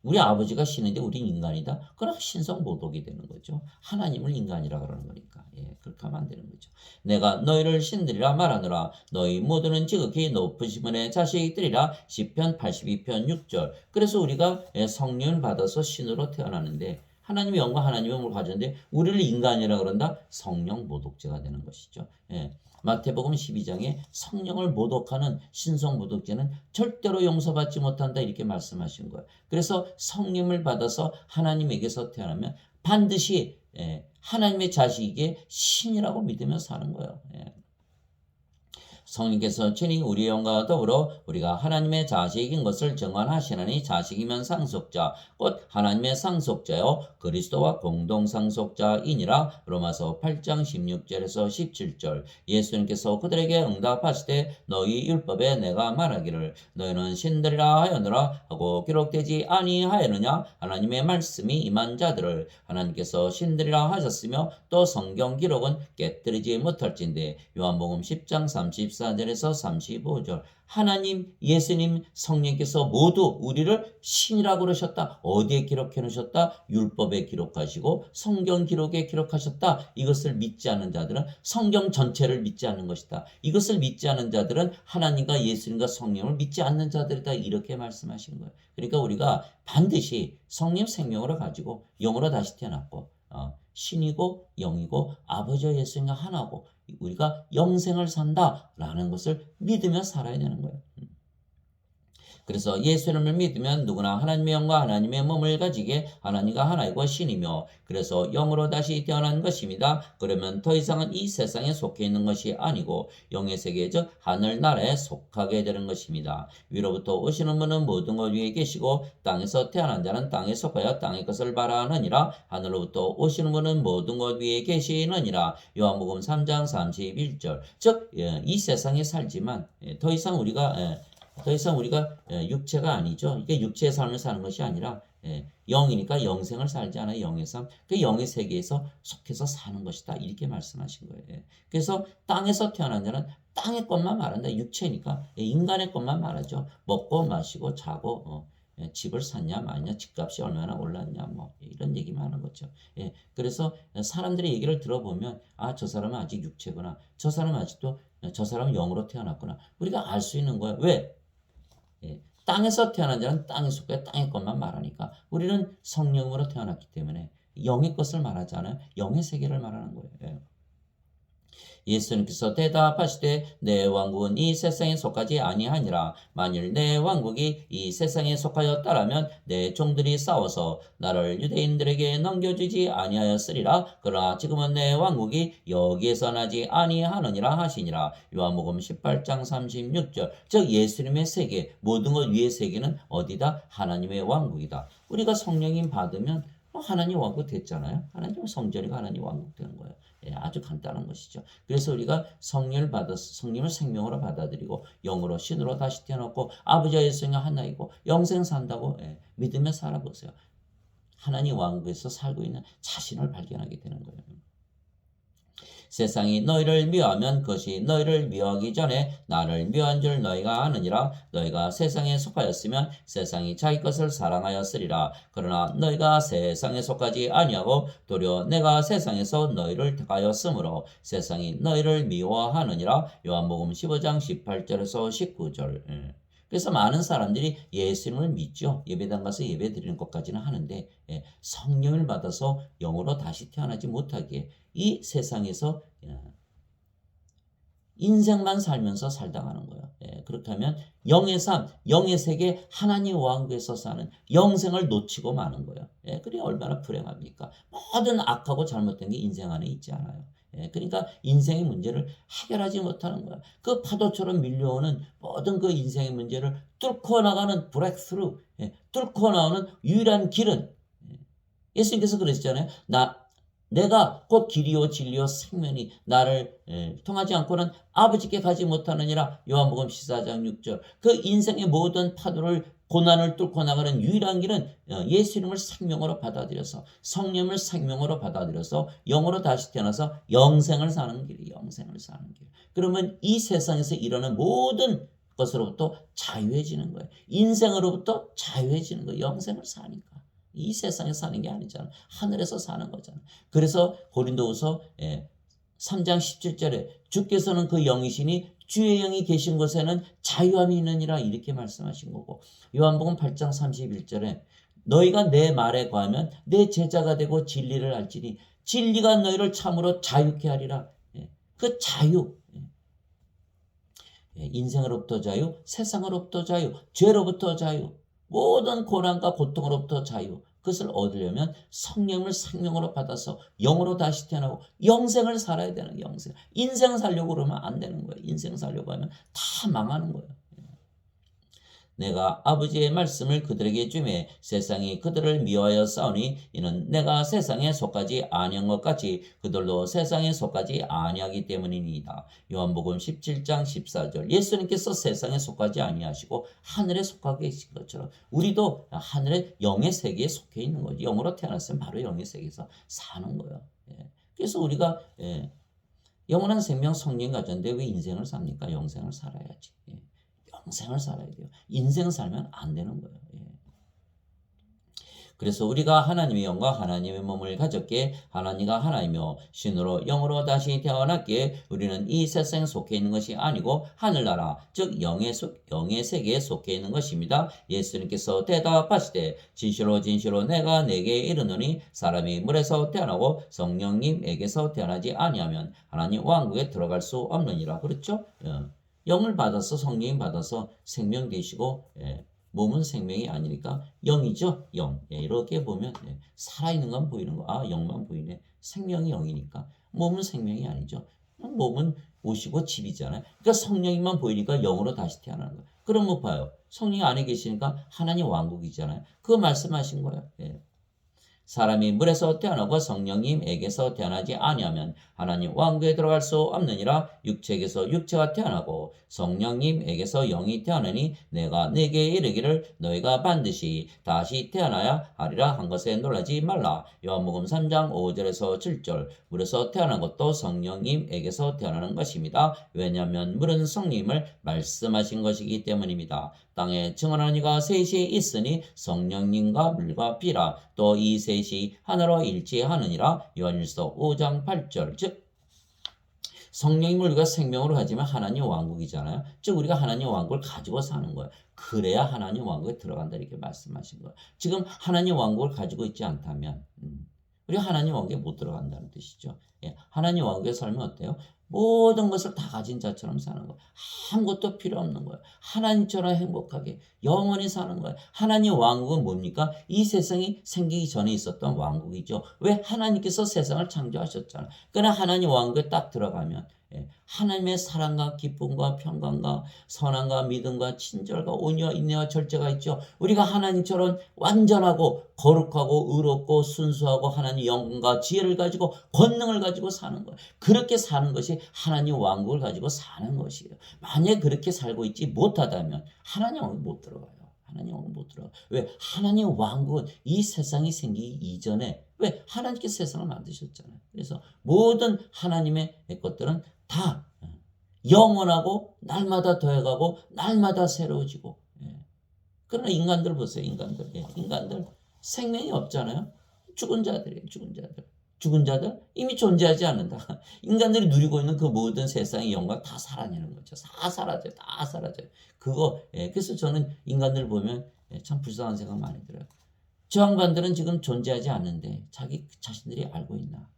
우리 아버지가 신인데 우리 인간이다? 그럼 신성모독이 되는 거죠. 하나님을 인간이라 그러는 거니까. 그렇게 하면 안 되는 거죠. 내가 너희를 신들이라 말하노라. 너희 모두는 지극히 높으신 분의 자식들이라. 시편 82편 6절. 그래서 우리가 성령을 받아서 신으로 태어나는데 하나님의 영과 하나님의 몸을 가졌는데 우리를 인간이라 그런다? 성령 모독죄가 되는 것이죠. 마태복음 12장에 성령을 모독하는 신성 모독죄는 절대로 용서받지 못한다 이렇게 말씀하신 거예요. 그래서 성령을 받아서 하나님에게서 태어나면 반드시 하나님의 자식에게 신이라고 믿으며 사는 거예요. 성령께서 친히 우리 영과 더불어 우리가 하나님의 자식인 것을 증언하시나니 자식이면 상속자 곧 하나님의 상속자요 그리스도와 공동 상속자이니라. 로마서 8장 16절에서 17절. 예수님께서 그들에게 응답하시되 너희 율법에 내가 말하기를 너희는 신들이라 하였느라 하고 기록되지 아니하였느냐. 하나님의 말씀이 임한 자들을 하나님께서 신들이라 하셨으며 또 성경 기록은 깨뜨리지 못할진대. 요한복음 10장 34절에서 35절. 하나님, 예수님, 성령께서 모두 우리를 신이라고 그러셨다. 어디에 기록해 놓으셨다? 율법에 기록하시고 성경 기록에 기록하셨다. 이것을 믿지 않는 자들은 성경 전체를 믿지 않는 것이다. 이것을 믿지 않는 자들은 하나님과 예수님과 성령을 믿지 않는 자들이다. 이렇게 말씀하신 거예요. 그러니까 우리가 반드시 성령 생명으로 가지고 영으로 다시 태어났고 신이고 영이고 아버지와 예수님과 하나고 우리가 영생을 산다라는 것을 믿으며 살아야 되는 거예요. 그래서 예수님을 믿으면 누구나 하나님의 영과 하나님의 몸을 가지게 하나님과 하나이고 신이며 그래서 영으로 다시 태어난 것입니다. 그러면 더 이상은 이 세상에 속해 있는 것이 아니고 영의 세계 즉 하늘나라에 속하게 되는 것입니다. 위로부터 오시는 분은 모든 것 위에 계시고 땅에서 태어난 자는 땅에 속하여 땅의 것을 바라느니라. 하늘로부터 오시는 분은 모든 것 위에 계시느니라. 요한복음 3장 31절. 즉 이 세상에 살지만 더 이상 우리가 육체가 아니죠. 이게 육체의 삶을 사는 것이 아니라 영이니까 영생을 살지 않아요. 영의 삶. 그 영의 세계에서 속해서 사는 것이다. 이렇게 말씀하신 거예요. 그래서 땅에서 태어난 자는 땅의 것만 말한다. 육체니까 인간의 것만 말하죠. 먹고 마시고 자고 집을 샀냐 마냐 집값이 얼마나 올랐냐 뭐 이런 얘기만 하는 거죠. 그래서 사람들의 얘기를 들어보면 저 사람은 아직 육체구나. 저 사람은 아직도 저 사람은 영으로 태어났구나. 우리가 알 수 있는 거예요. 왜? 땅에서 태어난 자는 땅에 속해 땅의 것만 말하니까 우리는 성령으로 태어났기 때문에 영의 것을 말하지 않아요. 영의 세계를 말하는 거예요. 예수님께서 대답하시되 내 왕국은 이 세상에 속하지 아니하니라. 만일 내 왕국이 이 세상에 속하였다라면 내 종들이 싸워서 나를 유대인들에게 넘겨주지 아니하였으리라. 그러나 지금은 내 왕국이 여기에서 나지 아니하느니라 하시니라. 요한복음 18장 36절. 즉 예수님의 세계, 모든 것 위의 세계는 어디다? 하나님의 왕국이다. 우리가 성령님 받으면 하나님 왕국 됐잖아요. 하나님 성전이가 하나님 왕국 되는 거예요. 예, 아주 간단한 것이죠. 그래서 우리가 성령을 받아서 성령을 생명으로 받아들이고 영으로 신으로 다시 태어났고 아버지와 예수가 하나이고 영생 산다고 믿으며 살아보세요. 하나님 왕국에서 살고 있는 자신을 발견하게 되는 거예요. 세상이 너희를 미워하면 그것이 너희를 미워하기 전에 나를 미워한 줄 너희가 아느니라. 너희가 세상에 속하였으면 세상이 자기 것을 사랑하였으리라. 그러나 너희가 세상에 속하지 아니하고 도리어 내가 세상에서 너희를 택하였으므로 세상이 너희를 미워하느니라. 요한복음 15장 18절에서 19절. 그래서 많은 사람들이 예수님을 믿죠. 예배당 가서 예배 드리는 것까지는 하는데 성령을 받아서 영으로 다시 태어나지 못하기에 이 세상에서 인생만 살면서 살다가는 거예요. 그렇게 하면 영의 삶, 영의 세계, 하나님 왕국에서 사는 영생을 놓치고 마는 거예요. 그래 얼마나 불행합니까? 모든 악하고 잘못된 게 인생 안에 있지 않아요. 그러니까 인생의 문제를 해결하지 못하는 거야. 그 파도처럼 밀려오는 모든 그 인생의 문제를 뚫고 나가는 브레이크스루, 뚫고 나오는 유일한 길은 예수님께서 그러셨잖아요. 내가 곧 길이요 진리요 생명이 나를 통하지 않고는 아버지께 가지 못하느니라. 요한복음 14장 6절. 그 인생의 모든 파도를 고난을 뚫고 나가는 유일한 길은 예수님을 생명으로 받아들여서 성령을 생명으로 받아들여서 영으로 다시 태어나서 영생을 사는 길이에요. 영생을 사는 길. 그러면 이 세상에서 일어나는 모든 것으로부터 자유해지는 거예요. 인생으로부터 자유해지는 거예요. 영생을 사니까. 이 세상에 사는 게 아니잖아. 하늘에서 사는 거잖아. 그래서 고린도후서 3장 17절에 주께서는 그 영이시니 주의 영이 계신 곳에는 자유함이 있느니라 이렇게 말씀하신 거고, 요한복음 8장 31절에 너희가 내 말에 거하면 내 제자가 되고 진리를 알지니 진리가 너희를 참으로 자유케 하리라. 그 자유, 인생으로부터 자유, 세상으로부터 자유, 죄로부터 자유, 모든 고난과 고통으로부터 자유, 그것을 얻으려면 성령을 생명으로 받아서 영으로 다시 태어나고 영생을 살아야 되는 거예요. 영생. 인생 살려고 그러면 안 되는 거예요. 인생 살려고 하면 다 망하는 거예요. 내가 아버지의 말씀을 그들에게 주매 세상이 그들을 미워하여 싸우니 이는 내가 세상에 속하지 아니한 것 같이 그들도 세상에 속하지 아니하기 때문이니이다. 요한복음 17장 14절. 예수님께서 세상에 속하지 아니하시고 하늘에 속하게 계신 것처럼 우리도 하늘의 영의 세계에 속해 있는 거죠. 영으로 태어났으면 바로 영의 세계에서 사는 거예요. 그래서 우리가 영원한 생명 성령 가졌는데 왜 인생을 삽니까? 영생을 살아야지. 영생을 살아야 돼요. 인생 살면 안 되는 거예요. 그래서 우리가 하나님의 영과 하나님의 몸을 가졌기에 하나님과 하나이며 신으로 영으로 다시 태어났기에 우리는 이 세상에 속해 있는 것이 아니고 하늘나라 즉 영의 세계에 속해 있는 것입니다. 예수님께서 대답하시되 진실로 진실로 내가 내게 이르노니 사람이 물에서 태어나고 성령님에게서 태어나지 아니하면 하나님 왕국에 들어갈 수 없느니라. 그렇죠? 영을 받아서 성령님 받아서 생명 되시고 몸은 생명이 아니니까 영이죠. 영. 이렇게 보면 살아있는 건 보이는 거. 아 영만 보이네. 생명이 영이니까 몸은 생명이 아니죠. 몸은 옷이고 집이잖아요. 그러니까 성령님만 보이니까 영으로 다시 태어나는 거예요. 그럼 뭐 봐요. 성령이 안에 계시니까 하나님 왕국이잖아요. 그거 말씀하신 거예요. 사람이 물에서 태어나고 성령님에게서 태어나지 아니하면 하나님 왕국에 들어갈 수 없느니라. 육체에게서 육체가 태어나고 성령님에게서 영이 태어나니 내가 네게 이르기를 너희가 반드시 다시 태어나야 하리라 한 것에 놀라지 말라. 요한복음 3장 5절에서 7절. 물에서 태어난 것도 성령님에게서 태어나는 것입니다. 왜냐하면 물은 성령님을 말씀하신 것이기 때문입니다. 땅에 증언하는 이가 셋이 있으니 성령님과 물과 비라. 또 이 셋이 하나로 일치하느니라. 요한일서 5장 8절. 즉 성령님을 우리가 생명으로 가지면 하나님 왕국이잖아요. 즉 우리가 하나님 왕국을 가지고 사는 거예요. 그래야 하나님 왕국에 들어간다 이렇게 말씀하신 거예요. 지금 하나님 왕국을 가지고 있지 않다면 우리 하나님 왕국에 못 들어간다는 뜻이죠. 예, 하나님 왕국에 살면 어때요? 모든 것을 다 가진 자처럼 사는 거예요. 아무것도 필요 없는 거예요. 하나님처럼 행복하게 영원히 사는 거예요. 하나님 왕국은 뭡니까? 이 세상이 생기기 전에 있었던 왕국이죠. 왜? 하나님께서 세상을 창조하셨잖아요. 그러나 하나님 왕국에 딱 들어가면 하나님의 사랑과 기쁨과 평강과 선함과 믿음과 친절과 온유와 인내와 절제가 있죠. 우리가 하나님처럼 완전하고 거룩하고 의롭고 순수하고 하나님 영광과 지혜를 가지고 권능을 가지고 사는 거예요. 그렇게 사는 것이 하나님 왕국을 가지고 사는 것이에요. 만약에 그렇게 살고 있지 못하다면 하나님 왕국 못 들어가요. 하나님 왕국 못 들어가요. 왜? 하나님 왕국은 이 세상이 생기기 이전에 왜? 하나님께서 세상을 만드셨잖아요. 그래서 모든 하나님의 것들은 다 영원하고 날마다 더해가고 날마다 새로워지고. 그러나 인간들 보세요. 인간들 생명이 없잖아요. 죽은 자들이에요. 죽은 자들 이미 존재하지 않는다. 인간들이 누리고 있는 그 모든 세상의 영광 다 사라지는 거죠. 다 사라져요. 그거 그래서 저는 인간들 보면 참 불쌍한 생각 많이 들어요. 저 양반들은 지금 존재하지 않는데 자기 자신들이 알고 있나?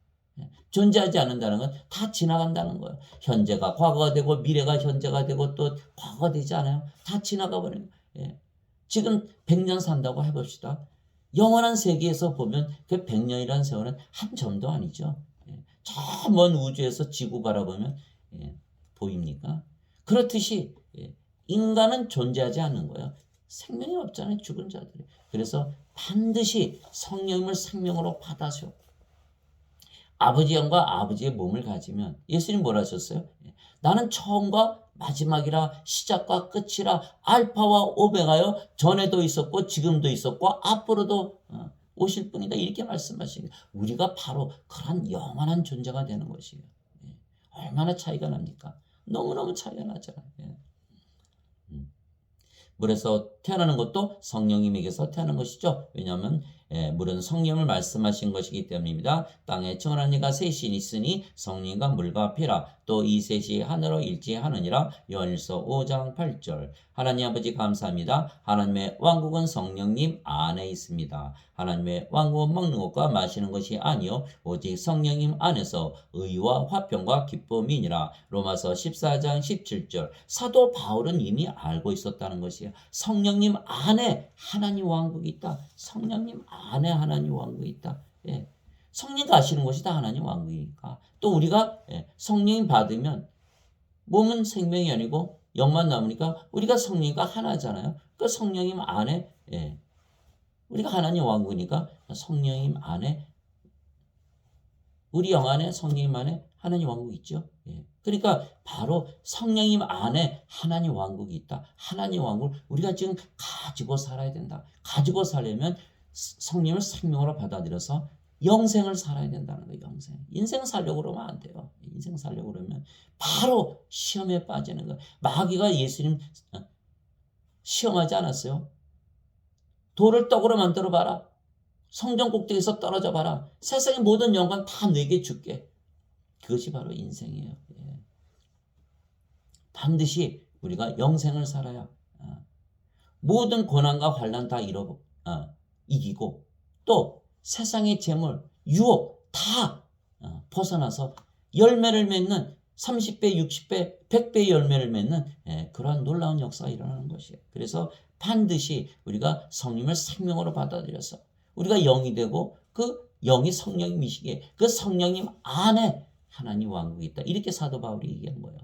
존재하지 않는다는 건 다 지나간다는 거예요. 현재가 과거가 되고 미래가 현재가 되고 또 과거가 되지 않아요. 다 지나가 버려요. 지금 100년 산다고 해봅시다. 영원한 세계에서 보면 그 100년이라는 세월은 한 점도 아니죠. 저 먼 우주에서 지구 바라보면 보입니까? 그렇듯이 인간은 존재하지 않는 거예요. 생명이 없잖아요. 죽은 자들이. 그래서 반드시 성령님을 생명으로 받아서 아버지 영과 아버지의 몸을 가지면 예수님 뭐라 하셨어요? 나는 처음과 마지막이라 시작과 끝이라 알파와 오메가요. 전에도 있었고 지금도 있었고 앞으로도 오실 분이다. 이렇게 말씀하시는 거예요. 우리가 바로 그런 영원한 존재가 되는 것이에요. 얼마나 차이가 납니까? 너무너무 차이가 나잖아요. 물에서 태어나는 것도 성령님에게서 태어난 것이죠. 왜냐하면 물은 성령을 말씀하신 것이기 때문입니다. 땅에 청원한 이가 셋이 있으니 성령과 물과 피라. 또 이 셋이 하늘로 일치하느니라. 요한일서 5장 8절. 하나님 아버지 감사합니다. 하나님의 왕국은 성령님 안에 있습니다. 하나님의 왕국은 먹는 것과 마시는 것이 아니요 오직 성령님 안에서 의와 화평과 기쁨이니라. 로마서 14장 17절. 사도 바울은 이미 알고 있었다는 것이에요. 성령님 안에 하나님 왕국이 있다. 성령님 안에 하나님 왕국이 있다. 성령이 아시는 것이 다 하나님 왕국이니까. 또 우리가 성령 받으면 몸은 생명이 아니고 영만 남으니까 우리가 성령과 하나잖아요. 그 성령님 안에 우리가 하나님 왕국이니까 성령님 안에 우리 영 안에 성령님 안에 하나님 왕국이 있죠. 그러니까 바로 성령님 안에 하나님 왕국이 있다. 하나님 왕국을 우리가 지금 가지고 살아야 된다. 가지고 살려면 성령을 생명으로 받아들여서 영생을 살아야 된다는 거예요. 영생. 인생 살려고 그러면 안 돼요. 인생 살려고 그러면 바로 시험에 빠지는 거예요. 마귀가 예수님 시험하지 않았어요? 돌을 떡으로 만들어 봐라. 성전 꼭대기에서 떨어져 봐라. 세상의 모든 영광 다 내게 줄게. 그것이 바로 인생이에요. 반드시 우리가 영생을 살아야 모든 고난과 환난 다 이기고 또 세상의 재물, 유혹 다 벗어나서 열매를 맺는 30배, 60배, 100배의 열매를 맺는 그러한 놀라운 역사가 일어나는 것이에요. 그래서 반드시 우리가 성령을 생명으로 받아들여서 우리가 영이 되고 그 영이 성령님이시기에 그 성령님 안에 하나님 왕국이 있다. 이렇게 사도 바울이 얘기한 거예요.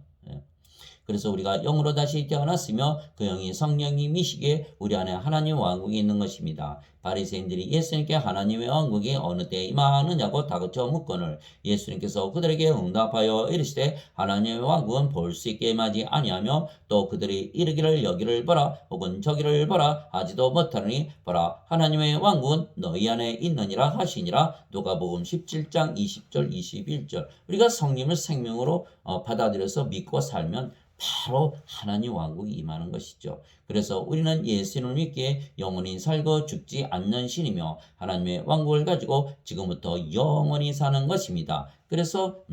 그래서 우리가 영으로 다시 태어났으며 그 영이 성령님이시기에 우리 안에 하나님 왕국이 있는 것입니다. 바리새인들이 예수님께 하나님의 왕국이 어느 때에 임하느냐고 다그쳐 묻거늘 예수님께서 그들에게 응답하여 이르시되 하나님의 왕국은 볼 수 있게 임하지 아니하며 또 그들이 이르기를 여기를 보라 혹은 저기를 보라 하지도 못하느니 보라 하나님의 왕국은 너희 안에 있느니라 하시니라. 누가복음 17장 20절 21절. 우리가 성령을 생명으로 받아들여서 믿고 살면 바로 하나님 왕국이 임하는 것이죠. 그래서 우리는 예수님을 믿기에 영원히 살고 죽지 않는 신이며 하나님의 왕국을 가지고 지금부터 영원히 사는 것입니다. 그래서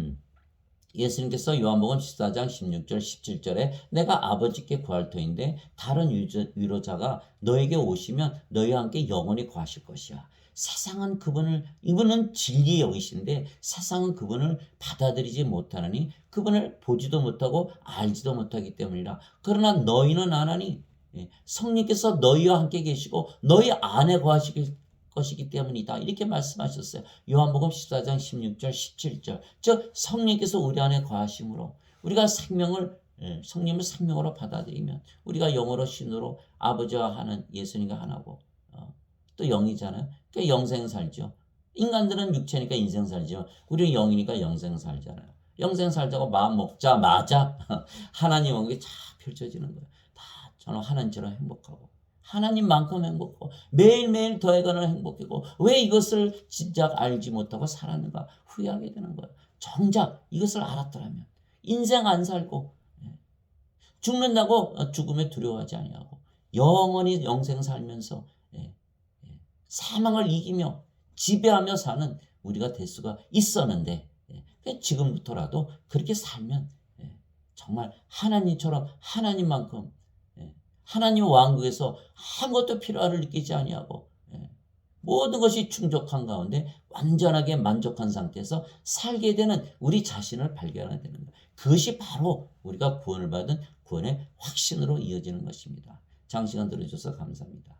예수님께서 요한복음 14장 16절 17절에 내가 아버지께 구할 터인데 다른 위로자가 너에게 오시면 너희와 함께 영원히 거하실 것이야. 세상은 이분은 진리 여기신데 세상은 그분을 받아들이지 못하느니 그분을 보지도 못하고 알지도 못하기 때문이라. 그러나 너희는 아나니 성령께서 너희와 함께 계시고 너희 안에 거하실 것이기 때문이다. 이렇게 말씀하셨어요. 요한복음 14장 16절 17절. 즉 성령께서 우리 안에 거하심으로 우리가 성령을 생명으로 받아들이면 우리가 영으로 신으로 아버지와 하는 예수님과 하나고 또 영이잖아요. 그러니까 영생 살죠. 인간들은 육체니까 인생 살죠. 우리는 영이니까 영생 살잖아요. 영생 살자고 마음 먹자마자 하나님 온 게 쫙 펼쳐지는 거예요. 다 저는 하나님처럼 행복하고 하나님만큼 행복하고 매일매일 더해가는 행복이고 왜 이것을 진작 알지 못하고 살았는가 후회하게 되는 거예요. 정작 이것을 알았더라면 인생 안 살고 죽는다고 죽음에 두려워하지 아니하고 영원히 영생 살면서 사망을 이기며 지배하며 사는 우리가 될 수가 있었는데 지금부터라도 그렇게 살면 정말 하나님처럼 하나님만큼 하나님 왕국에서 아무것도 필요함을 느끼지 아니하고 모든 것이 충족한 가운데 완전하게 만족한 상태에서 살게 되는 우리 자신을 발견하게 되는 거예요. 그것이 바로 우리가 구원을 받은 구원의 확신으로 이어지는 것입니다. 장시간 들어주셔서 감사합니다.